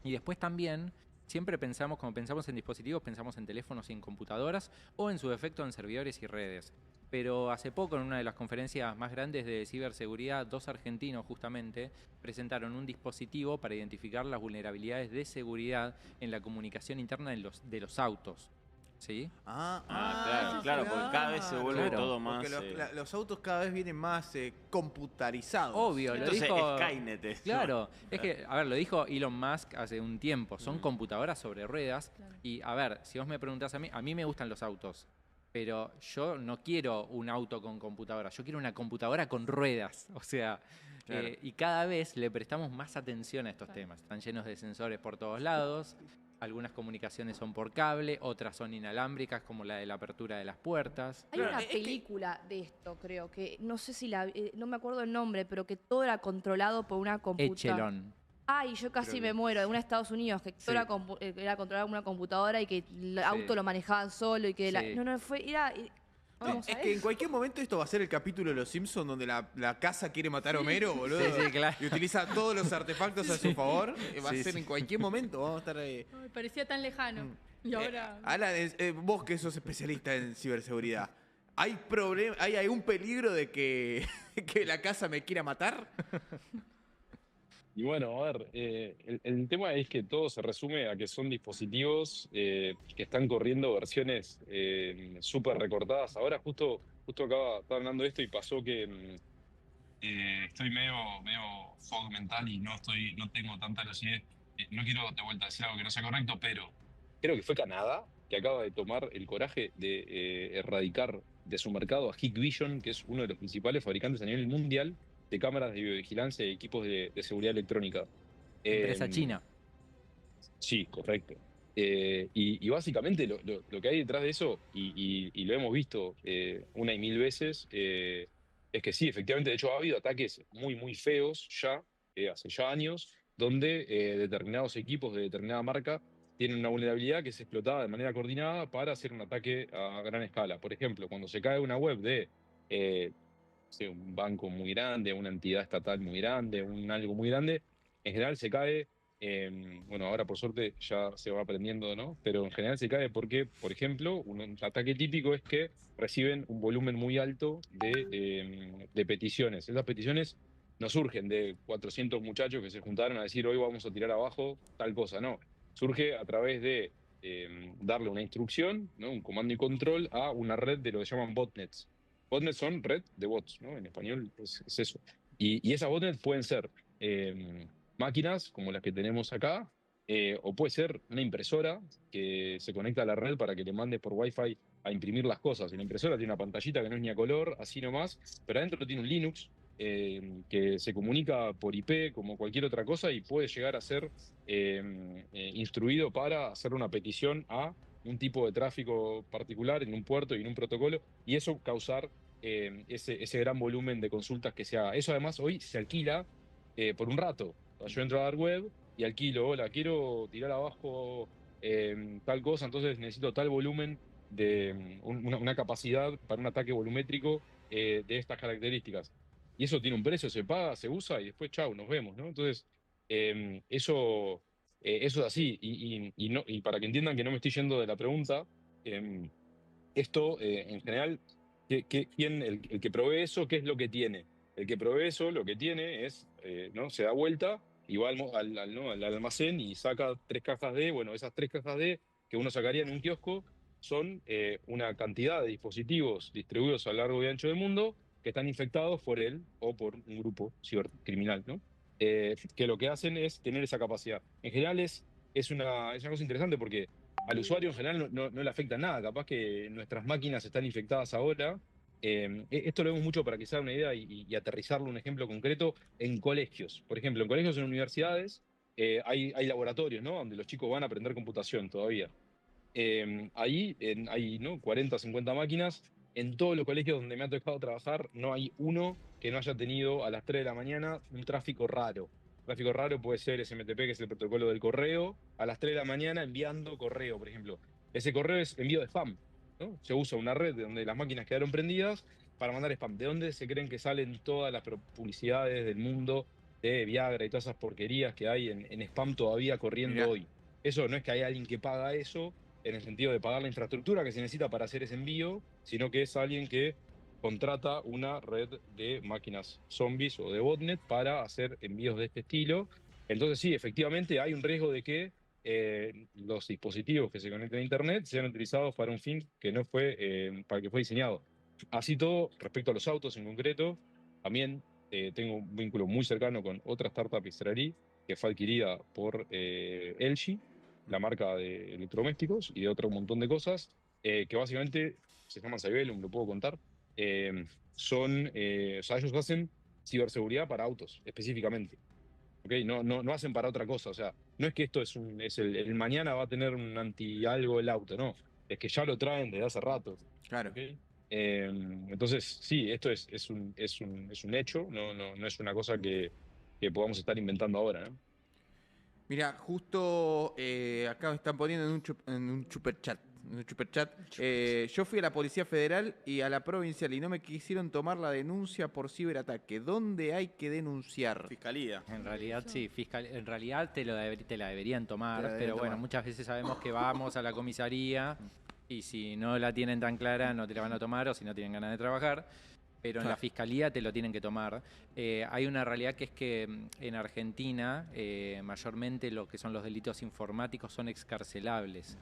y después también siempre pensamos, como pensamos en dispositivos, pensamos en teléfonos y en computadoras, o en su defecto en servidores y redes. Pero hace poco, en una de las conferencias más grandes de ciberseguridad, 2 argentinos justamente presentaron un dispositivo para identificar las vulnerabilidades de seguridad en la comunicación interna de los autos. ¿Sí? Claro, porque cada vez se vuelve todo más... Porque los autos cada vez vienen más computarizados. Obvio, lo Entonces dijo... Skynet es, Claro, es que, a ver, lo dijo Elon Musk hace un tiempo, son computadoras sobre ruedas. Claro. Y, a ver, si vos me preguntás a mí me gustan los autos. Pero yo no quiero un auto con computadora, yo quiero una computadora con ruedas. O sea, Claro. y cada vez le prestamos más atención a estos temas. Están llenos de sensores por todos lados. Algunas comunicaciones son por cable, otras son inalámbricas, como la de la apertura de las puertas. Hay Claro, una es que- película de esto, creo, que no sé si no me acuerdo el nombre, pero que todo era controlado por una computadora. Echelon. Ay, yo casi Creo me que- muero, de una Estados Unidos, que todo Sí. era controlado por una computadora y que el auto lo manejaban solo y que Sí. no, era... Vamos a Es ver. que en cualquier momento esto va a ser el capítulo de Los Simpsons donde la casa quiere matar a Homero, boludo. Sí, claro. Y utiliza todos los artefactos a su favor. Va a Sí, ser sí. en cualquier momento. Vamos a estar ahí. Ay, parecía tan lejano. Y ahora... Alan, vos que sos especialista en ciberseguridad, ¿hay algún peligro de que, que la casa me quiera matar? Y bueno, a ver, el tema es que todo se resume a que son dispositivos que están corriendo versiones súper recortadas. Ahora justo estaba hablando de esto y pasó que estoy medio fog mental y no tengo tanta lucidez. No quiero de vuelta decir algo que no sea correcto, pero creo que fue Canadá que acaba de tomar el coraje de erradicar de su mercado a Hikvision, que es uno de los principales fabricantes a nivel mundial de cámaras de videovigilancia y equipos de seguridad electrónica. Empresa china. Sí, correcto. Y básicamente lo que hay detrás de eso, y lo hemos visto una y mil veces, es que sí, efectivamente, de hecho ha habido ataques muy, muy feos ya, hace ya años, donde determinados equipos de determinada marca tienen una vulnerabilidad que es explotada de manera coordinada para hacer un ataque a gran escala. Por ejemplo, cuando se cae una web de un banco muy grande, una entidad estatal muy grande, algo muy grande, en general se cae, bueno, ahora por suerte ya se va aprendiendo, ¿no? Pero en general se cae porque, por ejemplo, un ataque típico es que reciben un volumen muy alto de peticiones. Esas peticiones no surgen de 400 muchachos que se juntaron a decir hoy vamos a tirar abajo tal cosa, no. Surge a través de darle una instrucción, ¿no? Un comando y control a una red de lo que llaman botnets. Botnets son red de bots, ¿no? En español es eso. Y esas botnets pueden ser máquinas como las que tenemos acá, o puede ser una impresora que se conecta a la red para que le mande por Wi-Fi a imprimir las cosas. Y la impresora tiene una pantallita que no es ni a color, así nomás, pero adentro tiene un Linux que se comunica por IP como cualquier otra cosa y puede llegar a ser instruido para hacer una petición a un tipo de tráfico particular en un puerto y en un protocolo, y eso causar ese gran volumen de consultas que se haga. Eso además hoy se alquila por un rato. Yo entro a Dark Web y alquilo, hola, quiero tirar abajo tal cosa, entonces necesito tal volumen de una capacidad para un ataque volumétrico de estas características. Y eso tiene un precio, se paga, se usa y después, chau, nos vemos, ¿no? Entonces, eso es así. Y para que entiendan que no me estoy yendo de la pregunta, esto, en general, el que provee eso, ¿qué es lo que tiene? El que provee eso, lo que tiene es, ¿no? Se da vuelta y va al almacén y saca 3 cajas de, bueno, esas 3 cajas de que uno sacaría en un kiosco son una cantidad de dispositivos distribuidos a lo largo y ancho del mundo que están infectados por él o por un grupo cibercriminal, ¿no? Que lo que hacen es tener esa capacidad. En general es una cosa interesante porque al usuario en general no le afecta nada. Capaz que nuestras máquinas están infectadas ahora. Esto lo vemos mucho para que se haga una idea y aterrizarlo un ejemplo concreto en colegios. Por ejemplo, en colegios, en universidades, hay laboratorios, ¿no? Donde los chicos van a aprender computación todavía. Ahí hay, ¿no? 40, 50 máquinas. En todos los colegios donde me ha tocado trabajar, no hay uno que no haya tenido a las 3 de la mañana un tráfico raro. Tráfico raro puede ser SMTP, que es el protocolo del correo, a las 3 de la mañana enviando correo, por ejemplo. Ese correo es envío de spam, ¿no? Se usa una red donde las máquinas quedaron prendidas para mandar spam. ¿De dónde se creen que salen todas las publicidades del mundo de Viagra y todas esas porquerías que hay en spam todavía corriendo Mirá. hoy? eso no es que hay alguien que paga eso en el sentido de pagar la infraestructura que se necesita para hacer ese envío, sino que es alguien que contrata una red de máquinas zombies o de botnet para hacer envíos de este estilo. Entonces sí, efectivamente hay un riesgo de que los dispositivos que se conecten a Internet sean utilizados para un fin que no fue para el que fue diseñado. Así todo, respecto a los autos en concreto, también tengo un vínculo muy cercano con otra startup israelí que fue adquirida por LG, la marca de electrodomésticos y de otro montón de cosas, que básicamente se llaman Cybellum, lo puedo contar. eh, o sea, ellos hacen ciberseguridad para autos, específicamente. ¿Ok? No hacen para otra cosa. O sea, no es que esto es el mañana va a tener un anti algo el auto, no. Es que ya lo traen desde hace rato. Claro. ¿Ok? Entonces, sí, esto es un hecho, no es una cosa que podamos estar inventando ahora, ¿no? Mira, justo acá me están poniendo en un super chat. Yo fui a la Policía Federal y a la provincial y no me quisieron tomar la denuncia por ciberataque. ¿Dónde hay que denunciar? Fiscalía. En realidad sí, en realidad te la deberían tomar, Te la deberían pero bueno, tomar. muchas veces sabemos que vamos a la comisaría y si no la tienen tan clara no te la van a tomar o si no tienen ganas de trabajar. Pero en la fiscalía te lo tienen que tomar. Hay una realidad que es que en Argentina mayormente lo que son los delitos informáticos son excarcelables.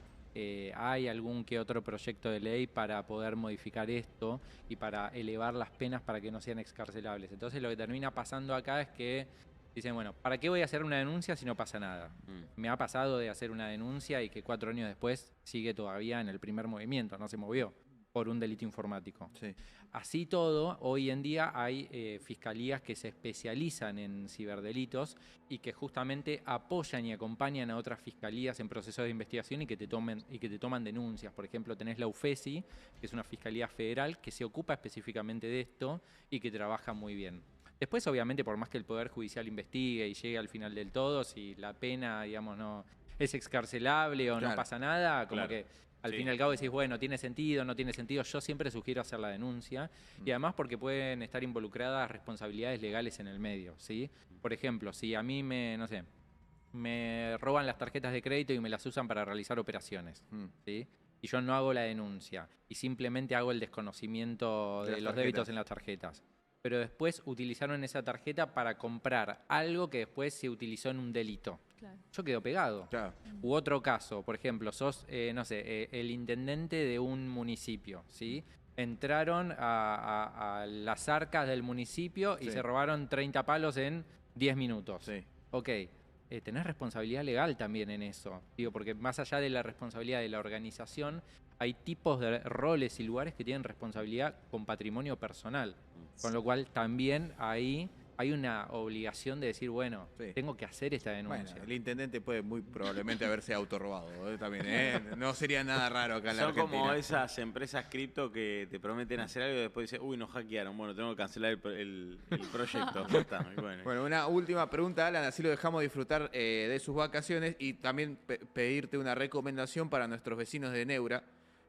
Hay algún que otro proyecto de ley para poder modificar esto y para elevar las penas para que no sean excarcelables. Entonces lo que termina pasando acá es que dicen, bueno, ¿para qué voy a hacer una denuncia si no pasa nada? Me ha pasado de hacer una denuncia y que 4 años después sigue todavía en el primer movimiento, no se movió por un delito informático. Sí. Así todo, hoy en día hay fiscalías que se especializan en ciberdelitos y que justamente apoyan y acompañan a otras fiscalías en procesos de investigación y que te toman denuncias. Por ejemplo, tenés la UFESI, que es una fiscalía federal que se ocupa específicamente de esto y que trabaja muy bien. Después, obviamente, por más que el Poder Judicial investigue y llegue al final del todo, si la pena, digamos, no es excarcelable o no pasa nada, como que al fin y al cabo decís, bueno, tiene sentido, no tiene sentido. Yo siempre sugiero hacer la denuncia y además porque pueden estar involucradas responsabilidades legales en el medio, ¿sí? Por ejemplo, si a mí no sé, me roban las tarjetas de crédito y me las usan para realizar operaciones, ¿sí? Y yo no hago la denuncia y simplemente hago el desconocimiento de los débitos en las tarjetas. Pero después utilizaron esa tarjeta para comprar algo que después se utilizó en un delito. Claro. Yo quedo pegado. Claro. U otro caso, por ejemplo, sos, no sé, el intendente de un municipio, ¿sí? Entraron a las arcas del municipio y se robaron 30 palos en 10 minutos. Sí. Ok, tenés responsabilidad legal también en eso. Digo, porque más allá de la responsabilidad de la organización, hay tipos de roles y lugares que tienen responsabilidad con patrimonio personal. Con lo cual también ahí hay una obligación de decir, bueno, tengo que hacer esta denuncia. Bueno, el intendente puede muy probablemente haberse autorrobado también, ¿eh? No sería nada raro acá en la Son Argentina. como esas empresas cripto que te prometen hacer algo y después dicen, uy, nos hackearon, bueno, tengo que cancelar el proyecto. Ya está. Y Bueno, una última pregunta, Alan, así lo dejamos disfrutar de sus vacaciones y también pedirte una recomendación para nuestros vecinos de Neura,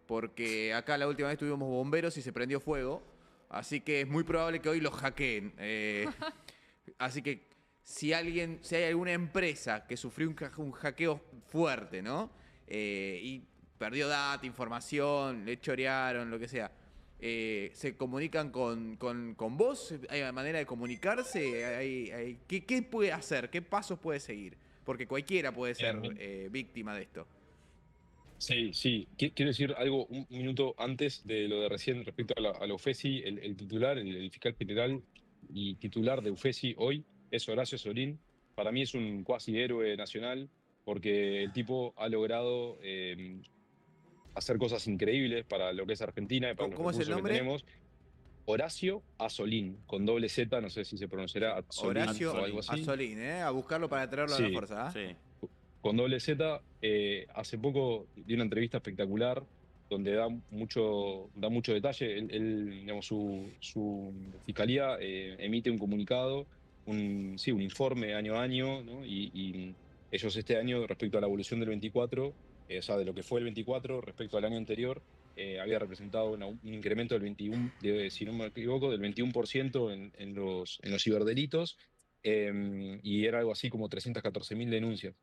porque acá la última vez tuvimos bomberos y se prendió fuego, así que es muy probable que hoy los hackeen. Así que si hay alguna empresa que sufrió un hackeo fuerte, ¿no? Y perdió data, información, le chorearon, lo que sea. ¿Se comunican con vos? ¿Hay manera de comunicarse? ¿Qué puede hacer? ¿Qué pasos puede seguir? Porque cualquiera puede ser víctima de esto. Sí, sí. Quiero decir algo un minuto antes de lo de recién respecto a la UFESI. El titular, el fiscal general y titular de UFESI hoy es Horacio Solín. Para mí es un cuasi héroe nacional porque el tipo ha logrado hacer cosas increíbles para lo que es Argentina y para los ¿Cómo es el recursos que nombre? tenemos. Horacio Asolín, con doble Z, no sé si se pronunciará Asolín Horacio o algo así. Asolín, a buscarlo para traerlo a la fuerza. ¿Ah? Sí. Con doble Z, hace poco dio una entrevista espectacular donde da mucho detalle. Digamos, su fiscalía emite un comunicado, un informe año a año, ¿no? Y ellos este año, respecto a la evolución del 24, o sea, de lo que fue el 24 respecto al año anterior, había representado un incremento del 21, si no me equivoco, del 21% en los ciberdelitos, y era algo así como 314.000 denuncias.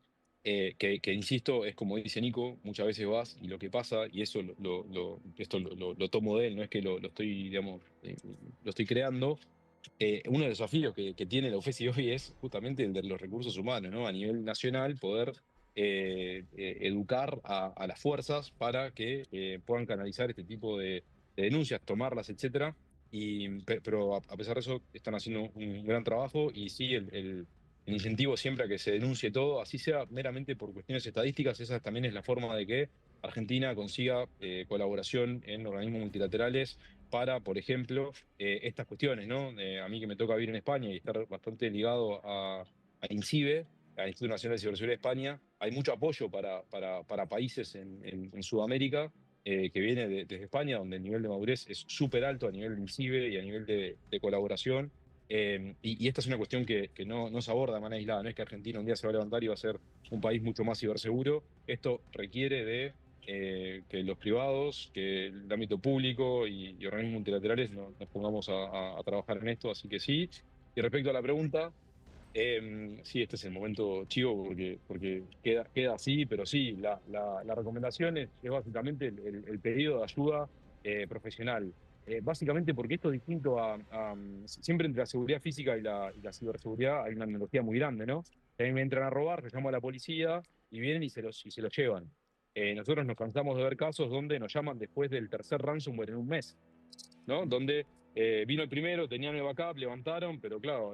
que insisto, es como dice Nico, muchas veces vas y lo que pasa, y eso esto lo tomo de él, no es que lo estoy, digamos, lo estoy creando. Uno de los desafíos que tiene la UFESI hoy es justamente el de los recursos humanos, ¿no? A nivel nacional, poder educar a las fuerzas para que puedan canalizar este tipo de denuncias, tomarlas, etcétera. Pero a pesar de eso, están haciendo un gran trabajo y sí, el incentivo siempre a que se denuncie todo, así sea meramente por cuestiones estadísticas, esa también es la forma de que Argentina consiga colaboración en organismos multilaterales para, por ejemplo, estas cuestiones, ¿no? A mí que me toca vivir en España y estar bastante ligado a INCIBE, al Instituto Nacional de Ciberseguridad de España, hay mucho apoyo para países en Sudamérica que viene desde España, donde el nivel de madurez es súper alto a nivel de INCIBE y a nivel de colaboración. Y esta es una cuestión que no se aborda de manera aislada. No es que Argentina un día se va a levantar y va a ser un país mucho más ciberseguro. Esto requiere de que los privados, que el ámbito público y organismos multilaterales nos pongamos a trabajar en esto. Así que sí. Y respecto a la pregunta, sí, este es el momento chivo porque queda así, pero sí, la recomendación es básicamente el pedido de ayuda profesional. Básicamente porque esto es distinto siempre entre la seguridad física y la ciberseguridad hay una analogía muy grande, ¿no? A mí me entran a robar, les llamo a la policía y vienen y se los llevan. Nosotros nos cansamos de ver casos donde nos llaman después del tercer ransomware en un mes, ¿no? Donde vino el primero, tenían el backup, levantaron, pero claro,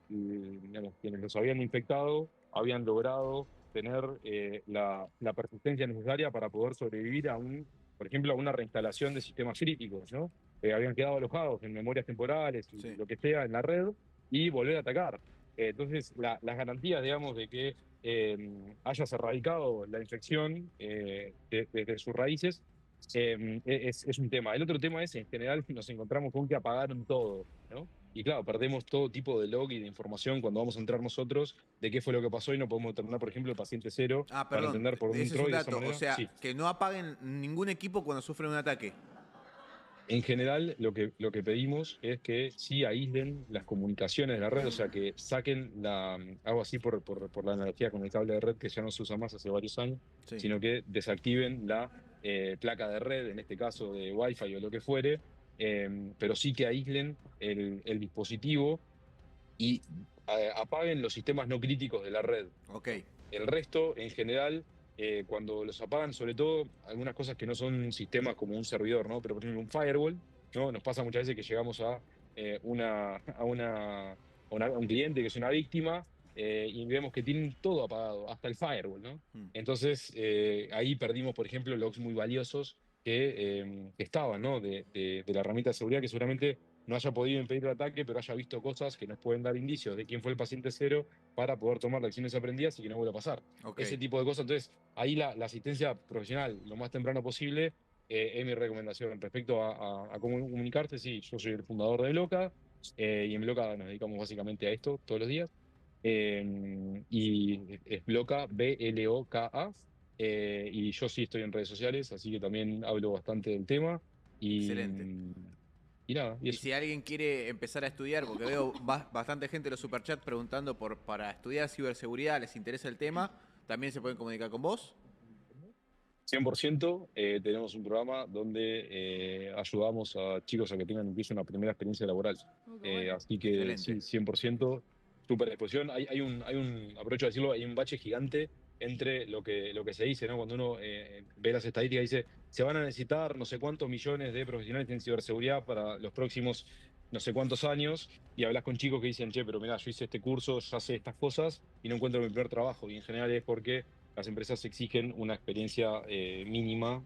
digamos, quienes los habían infectado habían logrado tener la persistencia necesaria para poder sobrevivir por ejemplo, a una reinstalación de sistemas críticos, ¿no? Habían quedado alojados en memorias temporales, y lo que sea, en la red, y volver a atacar. Entonces, las garantías, digamos, de que hayas erradicado la infección desde sus raíces es un tema. El otro tema es, en general, nos encontramos con que apagaron todo, ¿no? Y claro, perdemos todo tipo de log y de información cuando vamos a entrar nosotros de qué fue lo que pasó y no podemos determinar, por ejemplo, el paciente cero Ah, para perdón, entender por un ese es intro un y de esa dato. O manera. sea, Sí. que no apaguen ningún equipo cuando sufren un ataque. En general, lo que pedimos es que sí aíslen las comunicaciones de la red, o sea, que saquen hago así por la analogía con el cable de red que ya no se usa más hace varios años, Sí. sino que desactiven la placa de red, en este caso de Wi-Fi o lo que fuere, pero sí que aíslen el dispositivo y apaguen los sistemas no críticos de la red. Ok. El resto, en general, cuando los apagan, sobre todo algunas cosas que no son sistemas como un servidor, ¿no? Pero por ejemplo un firewall, ¿no? Nos pasa muchas veces que llegamos a un cliente que es una víctima y vemos que tienen todo apagado, hasta el firewall, ¿no? Entonces ahí perdimos, por ejemplo, logs muy valiosos que estaban, ¿no? De la herramienta de seguridad que seguramente no haya podido impedir el ataque, pero haya visto cosas que nos pueden dar indicios de quién fue el paciente cero para poder tomar las acciones aprendidas y que no vuelva a pasar. Okay. Ese tipo de cosas. Entonces, ahí la asistencia profesional lo más temprano posible es mi recomendación. Respecto a cómo comunicarse, sí, yo soy el fundador de Bloca y en Bloca nos dedicamos básicamente a esto todos los días. Y es Bloca, BLOKA. Y yo sí estoy en redes sociales, así que también hablo bastante del tema. Excelente. Y nada. Y si alguien quiere empezar a estudiar, porque veo bastante gente en los superchats preguntando para estudiar ciberseguridad, les interesa el tema, ¿también se pueden comunicar con vos? 100%. Tenemos un programa donde ayudamos a chicos a que tengan incluso una primera experiencia laboral. Así que excelente. Sí, 100%, súper exposición. Aprovecho de decirlo, hay un bache gigante entre lo que se dice, ¿no? Cuando uno ve las estadísticas, dice, se van a necesitar no sé cuántos millones de profesionales en ciberseguridad para los próximos no sé cuántos años, y hablas con chicos que dicen, che, pero mirá, yo hice este curso, ya sé estas cosas, y no encuentro mi primer trabajo. Y en general es porque las empresas exigen una experiencia mínima,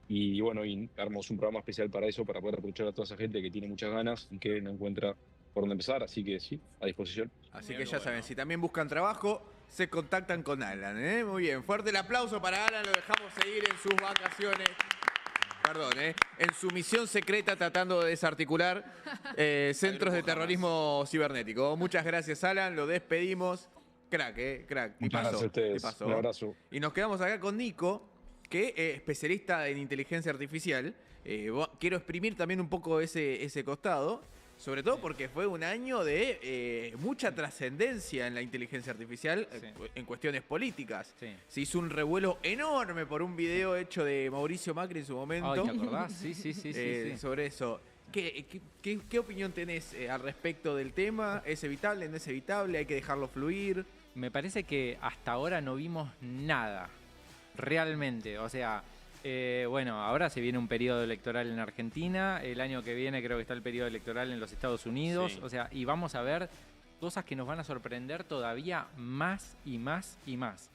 y bueno, y armamos un programa especial para eso, para poder aprovechar a toda esa gente que tiene muchas ganas y que no encuentra por dónde empezar, así que sí, a disposición. Así que ya saben, si también buscan trabajo, se contactan con Alan, ¿eh? Muy bien, fuerte el aplauso para Alan, lo dejamos seguir en sus vacaciones. Perdón, en su misión secreta tratando de desarticular centros de terrorismo cibernético. Muchas gracias, Alan, lo despedimos. Crack, crack. Muchas gracias a ustedes. Un abrazo. Y nos quedamos acá con Nico, que es especialista en inteligencia artificial. Quiero exprimir también un poco ese costado. Sobre todo porque fue un año de mucha trascendencia en la inteligencia artificial en cuestiones políticas. Sí. Se hizo un revuelo enorme por un video hecho de Mauricio Macri en su momento. Ay, ¿te acordás? Sí. Sobre eso. ¿Qué opinión tenés al respecto del tema? ¿Es evitable? ¿No es evitable? ¿Hay que dejarlo fluir? Me parece que hasta ahora no vimos nada, realmente. O sea, bueno, ahora se viene un periodo electoral en Argentina, el año que viene creo que está el periodo electoral en los Estados Unidos, Sí. o sea, y vamos a ver cosas que nos van a sorprender todavía más y más y más.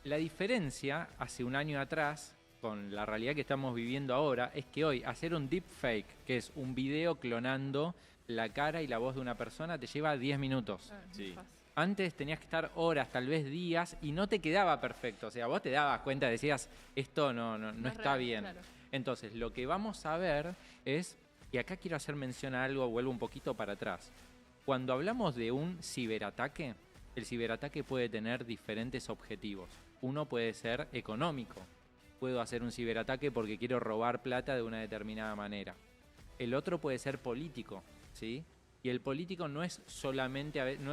La diferencia hace un año atrás con la realidad que estamos viviendo ahora es que hoy hacer un deepfake, que es un video clonando la cara y la voz de una persona, te lleva 10 minutos. Sí. Antes tenías que estar horas, tal vez días, y no te quedaba perfecto. O sea, vos te dabas cuenta, decías, esto no está real, bien. claro. Entonces, lo que vamos a ver es, y acá quiero hacer mención a algo, vuelvo un poquito para atrás. Cuando hablamos de un ciberataque, el ciberataque puede tener diferentes objetivos. Uno puede ser económico. Puedo hacer un ciberataque porque quiero robar plata de una determinada manera. El otro puede ser político, ¿sí? Y el político no es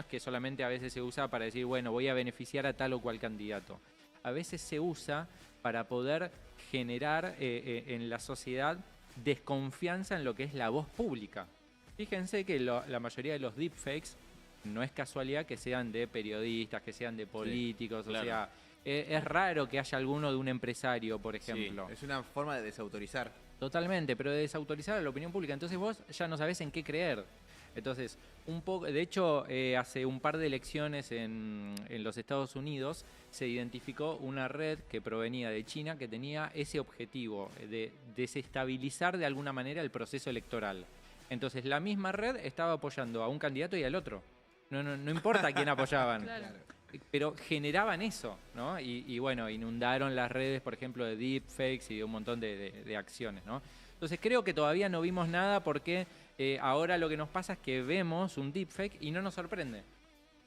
que solamente a veces se usa para decir, bueno, voy a beneficiar a tal o cual candidato. A veces se usa para poder generar en la sociedad desconfianza en lo que es la voz pública. Fíjense que la mayoría de los deepfakes no es casualidad que sean de periodistas, que sean de políticos, claro. o sea, es raro que haya alguno de un empresario, por ejemplo. Es una forma de desautorizar. Totalmente, pero de desautorizar a la opinión pública. Entonces vos ya no sabés en qué creer. Entonces, un poco, de hecho, hace un par de elecciones en los Estados Unidos se identificó una red que provenía de China que tenía ese objetivo de desestabilizar de alguna manera el proceso electoral. Entonces, la misma red estaba apoyando a un candidato y al otro. No importa a quién apoyaban. Claro. Pero generaban eso, ¿no? Y bueno, inundaron las redes, por ejemplo, de deepfakes y de un montón de acciones, ¿no? Entonces creo que todavía no vimos nada porque ahora lo que nos pasa es que vemos un deepfake y no nos sorprende.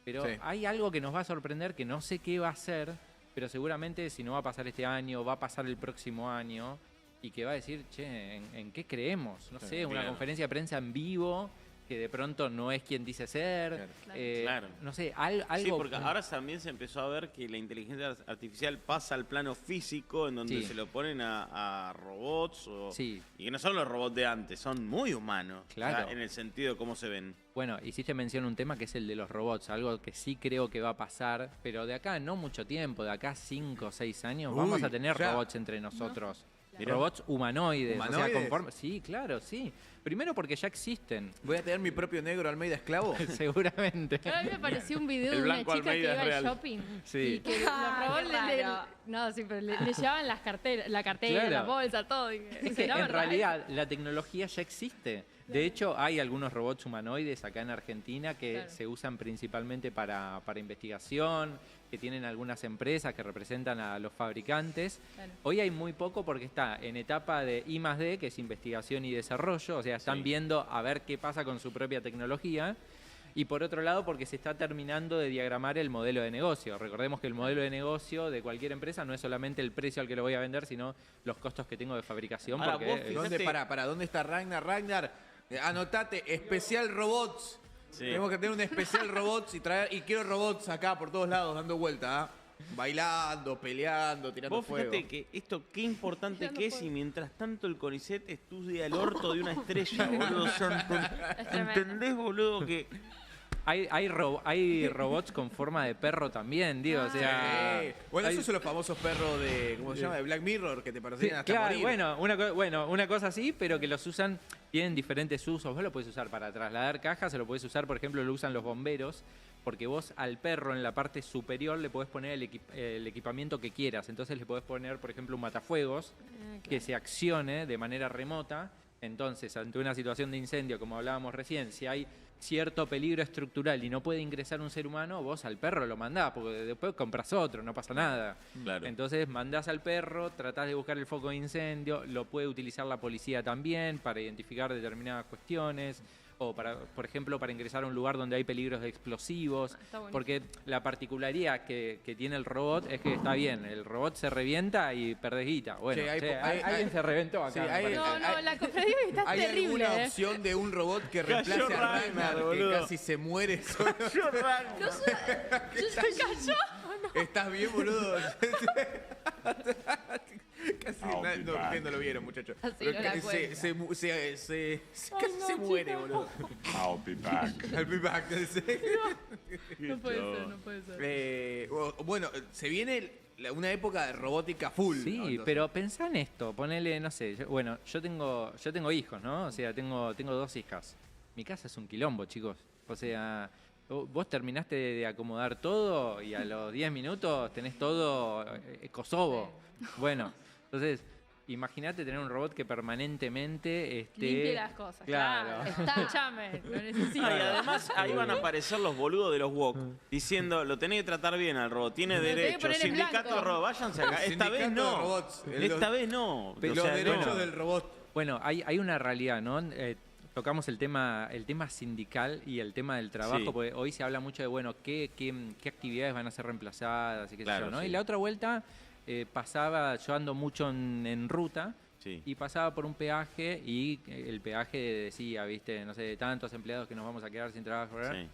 Pero Sí. hay algo que nos va a sorprender que no sé qué va a ser, pero seguramente si no va a pasar este año, va a pasar el próximo año y que va a decir, che, ¿en qué creemos? No sé, una claro. conferencia de prensa en vivo que de pronto no es quien dice ser. Claro. Claro. No sé, algo... Sí, porque ahora también se empezó a ver que la inteligencia artificial pasa al plano físico, en donde Sí. se lo ponen a robots, Sí. y que no son los robots de antes, son muy humanos. Claro. O sea, en el sentido de cómo se ven. Bueno, hiciste mención a un tema que es el de los robots, algo que sí creo que va a pasar, pero de acá no mucho tiempo, de acá 5 o 6 años, vamos a tener ya. robots entre nosotros. Mirá. Robots humanoides, o sea, ¿Humanoides? conforme... Sí, claro, sí. Primero porque ya existen, ¿Voy a tener mi propio negro Almeida esclavo? seguramente. A mí me pareció un video El de una blanco chica que Almeida iba es al real. shopping Sí. y que los robots raro. le llevaban las la cartera, Claro. la bolsa, todo. Y Es que era en verdad realidad la tecnología ya existe. De hecho, hay algunos robots humanoides acá en Argentina que Claro. se usan principalmente para investigación, que tienen algunas empresas que representan a los fabricantes. Claro. Hoy hay muy poco porque está en etapa de I+D, que es investigación y desarrollo, o sea, están Sí. viendo a ver qué pasa con su propia tecnología. Y por otro lado, porque se está terminando de diagramar el modelo de negocio. Recordemos que el modelo de negocio de cualquier empresa no es solamente el precio al que lo voy a vender, sino los costos que tengo de fabricación. Ahora, Porque vos es- fijate- ¿Para dónde está Ragnar? Ragnar, anotate, especial robots. Sí. Tenemos que tener un especial robots y quiero robots acá por todos lados dando vuelta, ¿ah? Bailando, peleando, tirando Vos fuego. fíjate que esto qué importante Tirando que es fuego. y mientras tanto el CONICET estudia el orto de una estrella, boludo. O sea, tremendo. ¿entendés, boludo? Que Hay robots con forma de perro también, digo, o sea... Sí. Bueno, hay- esos son los famosos perros de, ¿cómo se llama? De Black Mirror, que te persiguen hasta claro, morir. bueno, una cosa así, pero que los usan, tienen diferentes usos. Vos lo podés usar para trasladar cajas, o lo podés usar, por ejemplo, lo usan los bomberos, porque vos al perro en la parte superior le podés poner el equipamiento que quieras. Entonces le podés poner, por ejemplo, un matafuegos que se accione de manera remota. Entonces, ante una situación de incendio, como hablábamos recién, si hay cierto peligro estructural y no puede ingresar un ser humano, vos al perro lo mandás, porque después compras otro, no pasa nada. Claro. Entonces mandás al perro, tratás de buscar el foco de incendio, lo puede utilizar la policía también para identificar determinadas cuestiones, o por ejemplo, para ingresar a un lugar donde hay peligros de explosivos, Está buenísimo. porque la particularidad que tiene el robot es que está bien, el robot se revienta y perdés guita. Bueno, alguien se reventó acá. Sí, me hay- parece. La cofradía está ¿Hay terrible. alguna opción de un robot que reemplace a Ragnar, Ragnar, que boludo. casi se muere solo? Yo, Ragnar. ¿Se cayó? ¿Estás bien, boludo? Casi no lo vieron, muchachos. Así Pero no la casi cuenta. casi se muere, boludo. I'll be back. I'll be back. No puede ser, no puede ser. Bueno, se viene una época de robótica full. Sí, ¿no? Entonces, pero pensá en esto, ponele, no sé, yo tengo hijos, ¿no? O sea, tengo 2 hijas. Mi casa es un quilombo, chicos. O sea, vos terminaste de acomodar todo y a los 10 minutos tenés todo Kosovo. Bueno, entonces, imagínate tener un robot que permanentemente esté... Limpie las cosas. Claro. Escúchame, lo necesito. Ah, y además ahí van a aparecer los boludos de los wok diciendo, lo tenés que tratar bien al robot, tiene tenés que derecho, poner en sindicato blanco. de robot, váyanse acá. Esta Sindicato vez de no. robots. Esta vez no. los O sea, derechos no. del robot. Bueno, hay una realidad, ¿no? Tocamos el tema sindical y el tema del trabajo, Sí. porque hoy se habla mucho de, bueno, qué actividades van a ser reemplazadas y qué sé Claro, yo, ¿no? sí. Y la otra vuelta pasaba, yo ando mucho en ruta, Sí. y pasaba por un peaje y el peaje decía, viste, no sé, tantos empleados que nos vamos a quedar sin trabajo. ¿verdad? Sí.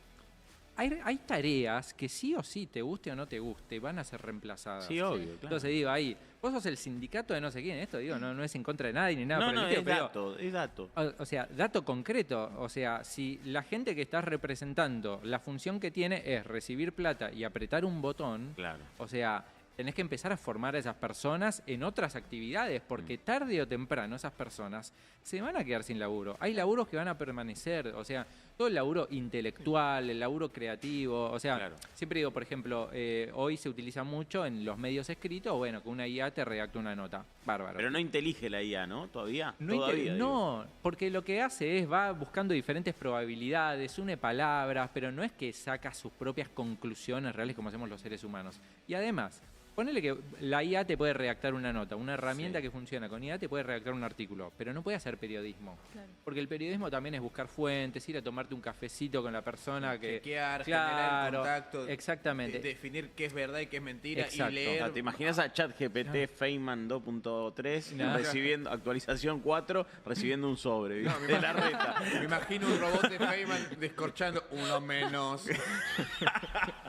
Hay tareas que sí o sí, te guste o no te guste, van a ser reemplazadas. Sí, obvio, claro. Entonces digo, ahí, vos sos el sindicato de no sé quién, esto digo, no es en contra de nadie ni nada No, por el no, estilo, es pero dato, es dato. o sea, dato concreto, o sea, si la gente que estás representando, la función que tiene es recibir plata y apretar un botón, Claro. o sea, tenés que empezar a formar a esas personas en otras actividades, porque tarde o temprano esas personas se van a quedar sin laburo. Hay laburos que van a permanecer, o sea, todo el laburo intelectual, el laburo creativo, o sea, Claro. siempre digo, por ejemplo, hoy se utiliza mucho en los medios escritos, bueno, que una IA te redacta una nota, bárbaro. Pero no intelige la IA, ¿no? ¿Todavía? No, Todavía, digo. no, porque lo que hace es va buscando diferentes probabilidades, une palabras, pero no es que saca sus propias conclusiones reales como hacemos los seres humanos. Y además, ponele que la IA te puede redactar una nota, una herramienta Sí. que funciona con IA te puede redactar un artículo, pero no puede hacer periodismo. Claro. Porque el periodismo también es buscar fuentes, ir a tomarte un cafecito con la persona que... Chequear, generar el Claro, contacto. exactamente. Definir qué es verdad y qué es mentira Exacto. y O leer. sea, ¿te imaginas a ChatGPT Feynman 2.3 No. recibiendo actualización 4, recibiendo un sobre, ¿viste? De la reta. Me imagino un robot de Feynman descorchando uno menos.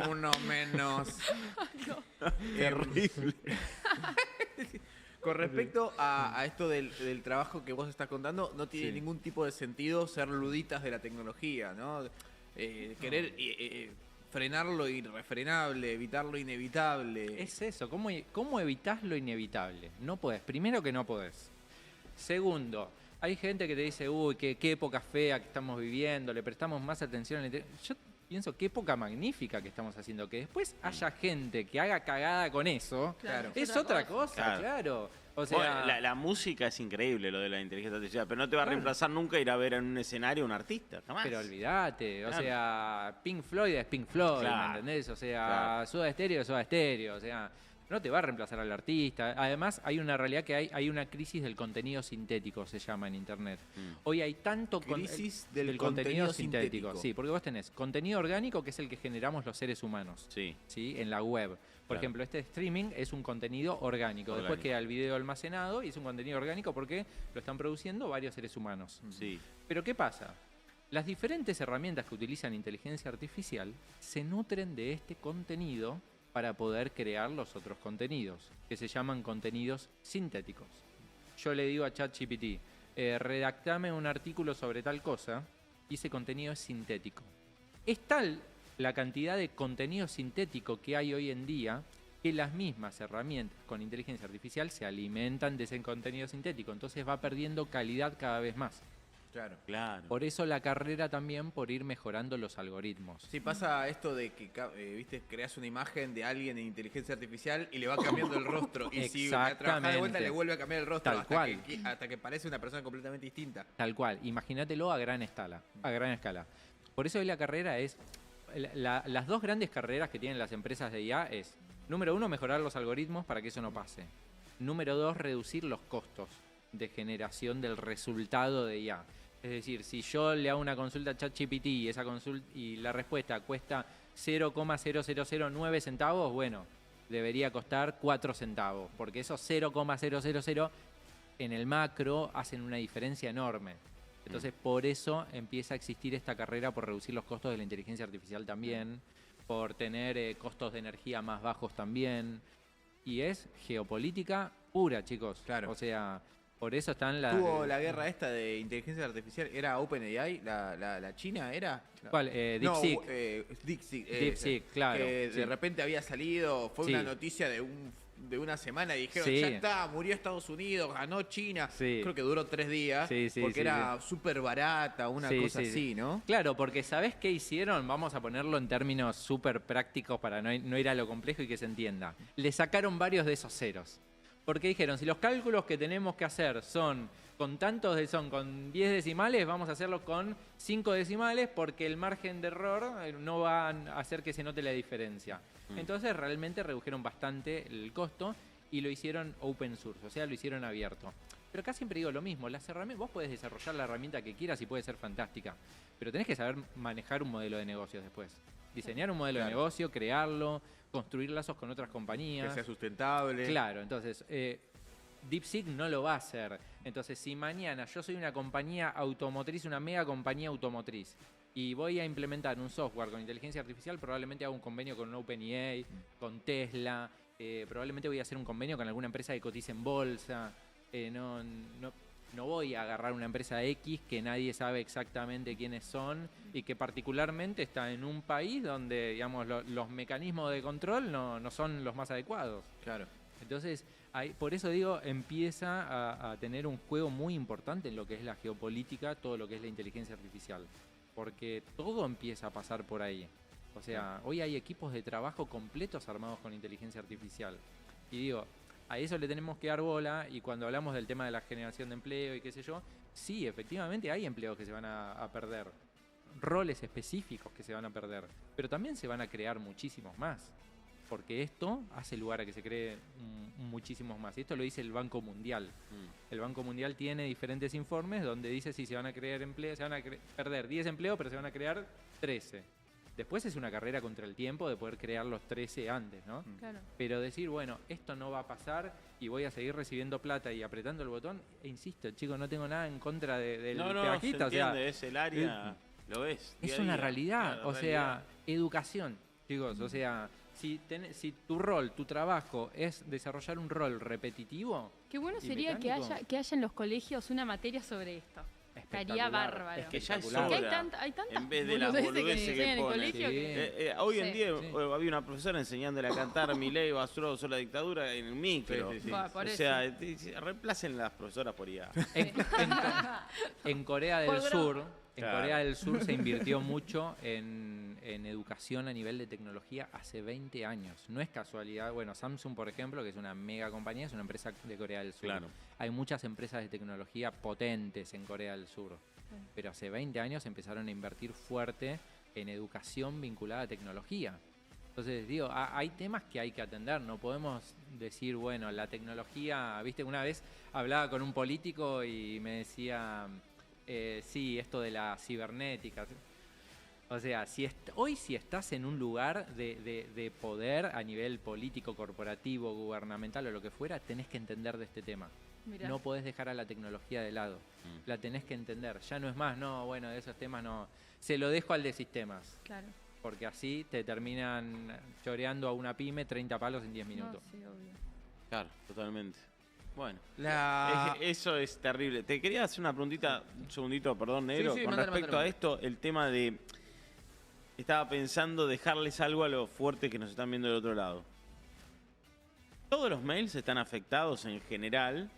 Uno menos. Terrible. Con respecto a esto del trabajo que vos estás contando, no tiene Sí. ningún tipo de sentido ser luditas de la tecnología, ¿no? Querer frenar lo irrefrenable, evitar lo inevitable. Es eso, ¿cómo evitas lo inevitable? No podés, primero que no podés. Segundo, hay gente que te dice, uy, qué época fea que estamos viviendo, le prestamos más atención. Yo pienso, qué época magnífica que estamos haciendo. Que después haya gente que haga cagada con eso, Claro. es otra cosa, claro. O sea, Bueno, la música es increíble, lo de la inteligencia artificial, pero no te va a reemplazar nunca ir a ver en un escenario a un artista, jamás. pero olvídate, o Claro. sea, Pink Floyd es Pink Floyd, Claro, ¿me entendés? O sea, claro. Soda Stereo es Soda Stereo, o sea, no te va a reemplazar al artista. Además, hay una realidad que hay una crisis del contenido sintético, se llama en Internet. Hoy hay tanto Crisis del contenido sintético. Sí, porque vos tenés contenido orgánico, que es el que generamos los seres humanos, Sí. ¿sí? En la web. Por Claro. ejemplo, este streaming es un contenido orgánico. Después Orgánico. queda el video almacenado y es un contenido orgánico porque lo están produciendo varios seres humanos. Sí. Pero ¿qué pasa? Las diferentes herramientas que utilizan inteligencia artificial se nutren de este contenido para poder crear los otros contenidos, que se llaman contenidos sintéticos. Yo le digo a ChatGPT, redactame un artículo sobre tal cosa, y ese contenido es sintético. Es tal la cantidad de contenido sintético que hay hoy en día que las mismas herramientas con inteligencia artificial se alimentan de ese contenido sintético, entonces va perdiendo calidad cada vez más. Claro. Claro. Por eso la carrera también por ir mejorando los algoritmos. Sí, pasa esto de que, viste, creas una imagen de alguien en inteligencia artificial y le va cambiando el rostro. Y si la trabajas de vuelta, le vuelve a cambiar el rostro Tal hasta cual. hasta que parece una persona completamente distinta. Tal cual, imagínatelo a gran escala. Por eso hoy la carrera es... las dos grandes carreras que tienen las empresas de IA es, número 1, mejorar los algoritmos para que eso no pase. Número 2, reducir los costos de generación del resultado de IA. Es decir, si yo le hago una consulta a ChatGPT y esa consulta y la respuesta cuesta 0,0009 centavos, bueno, debería costar 4 centavos, porque esos 0,000 en el macro hacen una diferencia enorme. Entonces, por eso empieza a existir esta carrera por reducir los costos de la inteligencia artificial también, por tener costos de energía más bajos también. Y es geopolítica pura, chicos. Claro. O sea, por eso están las... Tuvo la guerra esta de inteligencia artificial, ¿era OpenAI? ¿La China era? ¿Cuál? DeepSeek. No, DeepSeek. DeepSeek, claro. Que sí. de repente había salido, fue Sí. una noticia de una semana y dijeron, Sí. ya está, murió Estados Unidos, ganó China. Sí. Creo que duró 3 días, Sí, porque sí, era súper barata, una Sí, cosa sí, así, ¿no? Claro, porque ¿sabés qué hicieron? Vamos a ponerlo en términos súper prácticos para no ir a lo complejo y que se entienda. Le sacaron varios de esos ceros. Porque dijeron, si los cálculos que tenemos que hacer son con 10 decimales, vamos a hacerlo con 5 decimales porque el margen de error no va a hacer que se note la diferencia. Entonces realmente redujeron bastante el costo y lo hicieron open source, o sea, lo hicieron abierto. Pero acá siempre digo lo mismo, las herramientas, vos podés desarrollar la herramienta que quieras y puede ser fantástica, pero tenés que saber manejar un modelo de negocios después. Diseñar un modelo de negocio, crearlo, construir lazos con otras compañías. Que sea sustentable. Claro, entonces, DeepSeek no lo va a hacer. Entonces, si mañana yo soy una compañía automotriz, una mega compañía automotriz, y voy a implementar un software con inteligencia artificial, probablemente haga un convenio con OpenAI, con Tesla, probablemente voy a hacer un convenio con alguna empresa que cotice en bolsa. No voy a agarrar una empresa X que nadie sabe exactamente quiénes son y que particularmente está en un país donde, digamos, los mecanismos de control no son los más adecuados. Claro. Entonces, por eso digo, empieza a tener un juego muy importante en lo que es la geopolítica, todo lo que es la inteligencia artificial. Porque todo empieza a pasar por ahí. O sea, hoy hay equipos de trabajo completos armados con inteligencia artificial. Y digo, a eso le tenemos que dar bola, y cuando hablamos del tema de la generación de empleo y qué sé yo, sí, efectivamente hay empleos que se van a perder, roles específicos que se van a perder, pero también se van a crear muchísimos más, porque esto hace lugar a que se cree muchísimos más. Y esto lo dice el Banco Mundial. El Banco Mundial tiene diferentes informes donde dice si se van a crear empleos, se van a perder 10 empleos, pero se van a crear 13. Después es una carrera contra el tiempo de poder crear los 13 antes, ¿no? Claro. Pero decir, bueno, esto no va a pasar y voy a seguir recibiendo plata y apretando el botón, e insisto, chicos, no tengo nada en contra del pegajista. Se entiende, es el área, lo ves. Es día a una día, realidad, claro, o sea, realidad. educación, chicos, o sea, si tu rol, tu trabajo es desarrollar un rol repetitivo. Qué bueno y sería mecánico, que haya en los colegios una materia sobre esto. Estaría espectacular, bárbaro. Es que ya es espectacular. hora. Hay tantas En vez de las boludeces boludeces se que enseñan en el ponen. colegio Sí. que... Hoy en Sí. día Sí. había una profesora enseñándole a cantar Milei, basura, la dictadura en el micro. Sí, sí, sí. Buah, por O eso. sea, reemplacen las profesoras por IA. En Corea del Por Sur, en Claro. Corea del Sur se invirtió mucho en educación a nivel de tecnología hace 20 años. No es casualidad. Bueno, Samsung, por ejemplo, que es una mega compañía, es una empresa de Corea del Sur. Claro. Hay muchas empresas de tecnología potentes en Corea del Sur. Pero hace 20 años empezaron a invertir fuerte en educación vinculada a tecnología. Entonces, digo, hay temas que hay que atender. No podemos decir, bueno, la tecnología... Viste, una vez hablaba con un político y me decía, sí, esto de la cibernética. O sea, hoy si estás en un lugar de poder a nivel político, corporativo, gubernamental o lo que fuera, tenés que entender de este tema. Mirá. No podés dejar a la tecnología de lado. La tenés que entender. Ya no es más, no, bueno, de esos temas no. Se lo dejo al de sistemas. Claro. Porque así te terminan choreando a una pyme 30 palos en 10 minutos. No, sí, obvio. Claro, totalmente. Bueno, La... eso es terrible. Te quería hacer una preguntita, un segundito, perdón, negro, sí, con mándale, respecto mándale. a esto, el tema de... Estaba pensando dejarles algo a lo fuerte que nos están viendo del otro lado. Todos los mails están afectados en general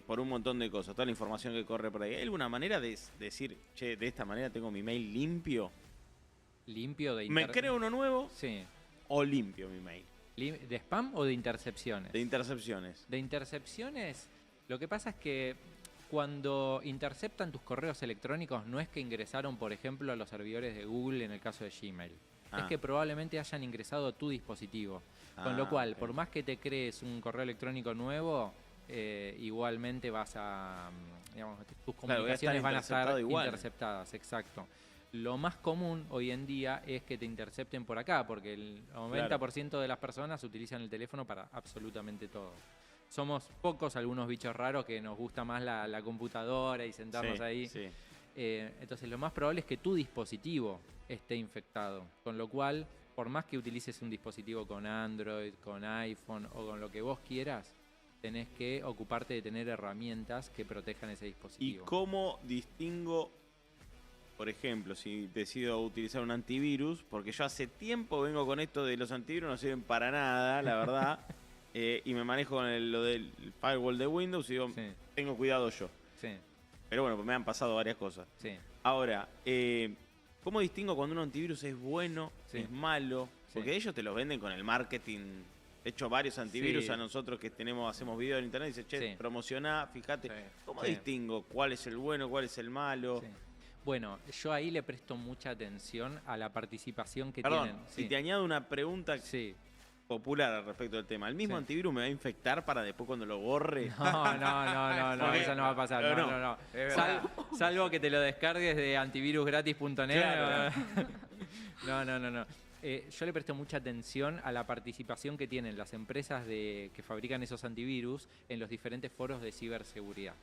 por un montón de cosas, toda la información que corre por ahí. ¿Hay alguna manera de decir, che, de esta manera tengo mi mail limpio? ¿Limpio de ¿Me creo uno nuevo Sí. o limpio mi mail? ¿De spam o de intercepciones? De intercepciones. De intercepciones, lo que pasa es que Cuando interceptan tus correos electrónicos, no es que ingresaron, por ejemplo, a los servidores de Google en el caso de Gmail. Es que probablemente hayan ingresado a tu dispositivo. Con lo cual, por más que te crees un correo electrónico nuevo, igualmente vas a... digamos, tus comunicaciones van a estar interceptadas. Exacto. Lo más común hoy en día es que te intercepten por acá, porque el 90% de las personas utilizan el teléfono para absolutamente todo. Somos pocos algunos bichos raros que nos gusta más la computadora y sentarnos ahí. Sí. Entonces lo más probable es que tu dispositivo esté infectado. Con lo cual, por más que utilices un dispositivo con Android, con iPhone o con lo que vos quieras, tenés que ocuparte de tener herramientas que protejan ese dispositivo. ¿Y cómo distingo, por ejemplo, si decido utilizar un antivirus? Porque yo hace tiempo vengo con esto de los antivirus, no sirven para nada, la verdad. Y me manejo con lo del firewall de Windows y digo, tengo cuidado yo. Sí. Pero bueno, pues me han pasado varias cosas. Sí. Ahora, ¿cómo distingo cuando un antivirus es bueno, es malo? Porque ellos te los venden con el marketing. De hecho, varios antivirus a nosotros que hacemos videos en internet, dicen, che, promocioná, fíjate. ¿Cómo distingo cuál es el bueno, cuál es el malo? Bueno, yo ahí le presto mucha atención a la participación que tienen. Si te añado una pregunta popular al respecto del tema. ¿El mismo antivirus me va a infectar para después cuando lo borre? No, eso no va a pasar. No. Salvo que te lo descargues de antivirusgratis.net. Claro. No. Yo le presto mucha atención a la participación que tienen las empresas que fabrican esos antivirus en los diferentes foros de ciberseguridad.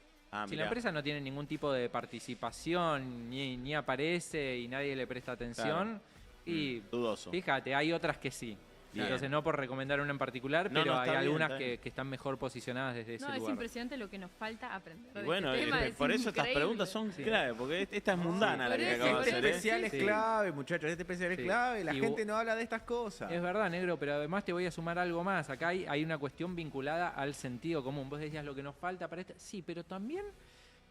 Si la empresa no tiene ningún tipo de participación, ni aparece y nadie le presta atención, y dudoso. Fíjate, hay otras que sí. Entonces, no por recomendar una en particular, pero hay algunas que están mejor posicionadas desde ese lugar. Es impresionante lo que nos falta aprender. Y bueno, por eso estas preguntas son clave, porque esta es mundana la que acabo de hacer. Este especial es clave, muchachos, este especial es clave. La gente no habla de estas cosas. Es verdad, negro, pero además te voy a sumar algo más. Acá hay una cuestión vinculada al sentido común. Vos decías lo que nos falta para esto. Sí, pero también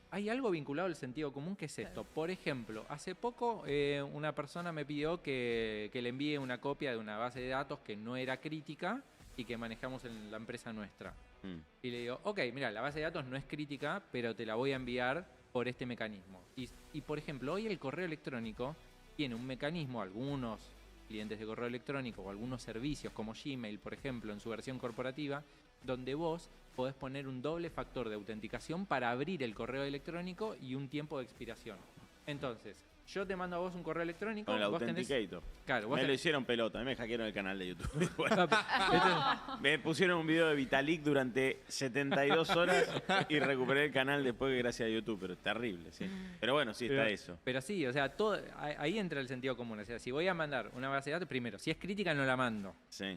hay algo vinculado al sentido común, que es esto. Por ejemplo, hace poco una persona me pidió que le envíe una copia de una base de datos que no era crítica y que manejamos en la empresa nuestra. Y le digo, ok, mira, la base de datos no es crítica, pero te la voy a enviar por este mecanismo. Y por ejemplo, hoy el correo electrónico tiene un mecanismo, algunos clientes de correo electrónico o algunos servicios como Gmail, por ejemplo, en su versión corporativa, donde vos podés poner un doble factor de autenticación para abrir el correo electrónico y un tiempo de expiración. Entonces, yo te mando a vos un correo electrónico. Con el Authenticator. Claro, me lo hicieron pelota, me hackearon el canal de YouTube. Me pusieron un video de Vitalik durante 72 horas y recuperé el canal después que gracias a YouTube, pero es terrible, sí. Pero bueno, sí está eso. Pero sí, o sea, ahí entra el sentido común. O sea, si voy a mandar una base de datos, primero, si es crítica no la mando.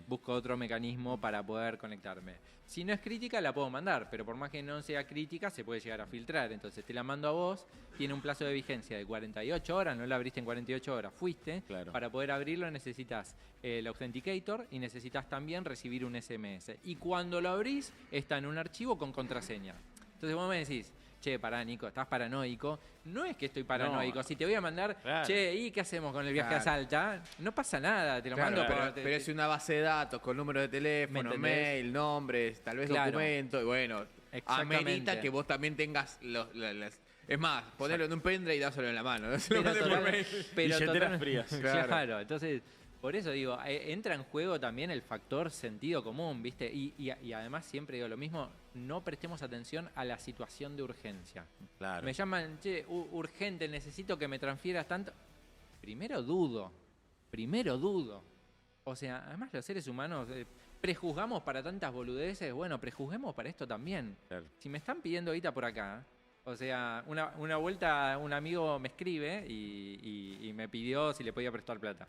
Busco otro mecanismo para poder conectarme. Si no es crítica, la puedo mandar, pero por más que no sea crítica, se puede llegar a filtrar. Entonces te la mando a vos, tiene un plazo de vigencia de 48 horas, no la abriste en 48 horas, fuiste. Claro. Para poder abrirlo necesitas el Authenticator y necesitas también recibir un SMS. Y cuando lo abrís, está en un archivo con contraseña. Entonces vos me decís, che, pará, Nico, estás paranoico. No es que estoy paranoico. Si te voy a mandar, che, ¿y qué hacemos con el viaje a Salta? No pasa nada, te lo mando. Pero es una base de datos con número de teléfono, mail, nombres, tal vez documentos. Y bueno, amerita que vos también tengas es más, ponerlo en un pendrive y dáselo en la mano. Billeteras frías. Claro, entonces... Por eso digo, entra en juego también el factor sentido común, ¿viste? Y además siempre digo lo mismo, no prestemos atención a la situación de urgencia. Claro. Me llaman, che, urgente, necesito que me transfieras tanto. Primero dudo. O sea, además los seres humanos prejuzgamos para tantas boludeces, bueno, prejuzguemos para esto también. Claro. Si me están pidiendo ahorita por acá, o sea, una vuelta un amigo me escribe y me pidió si le podía prestar plata.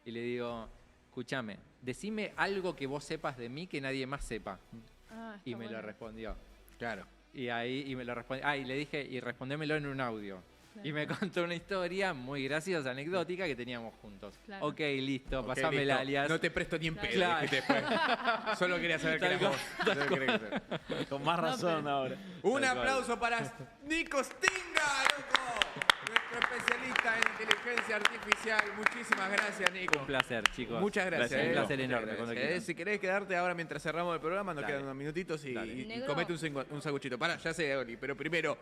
Y le digo, escúchame, decime algo que vos sepas de mí que nadie más sepa. Y me lo respondió. Claro. Y me lo respondió. Y le dije, y respondémelo en un audio. Claro. Y me contó una historia muy graciosa, anecdótica, que teníamos juntos. Claro. Ok, listo, pasame el alias. No te presto ni en pedo. Claro. Solo quería saber que eras vos. Con más razón ahora. Un aplauso para Nico Stinga, loco. Nuestro especialista en inteligencia artificial. Muchísimas gracias, Nico. Un placer, chicos. Muchas gracias. Un placer enorme. Si querés quedarte ahora mientras cerramos el programa, nos quedan unos minutitos y comete un sanguchito. Pará, ya sé, Oli, pero primero...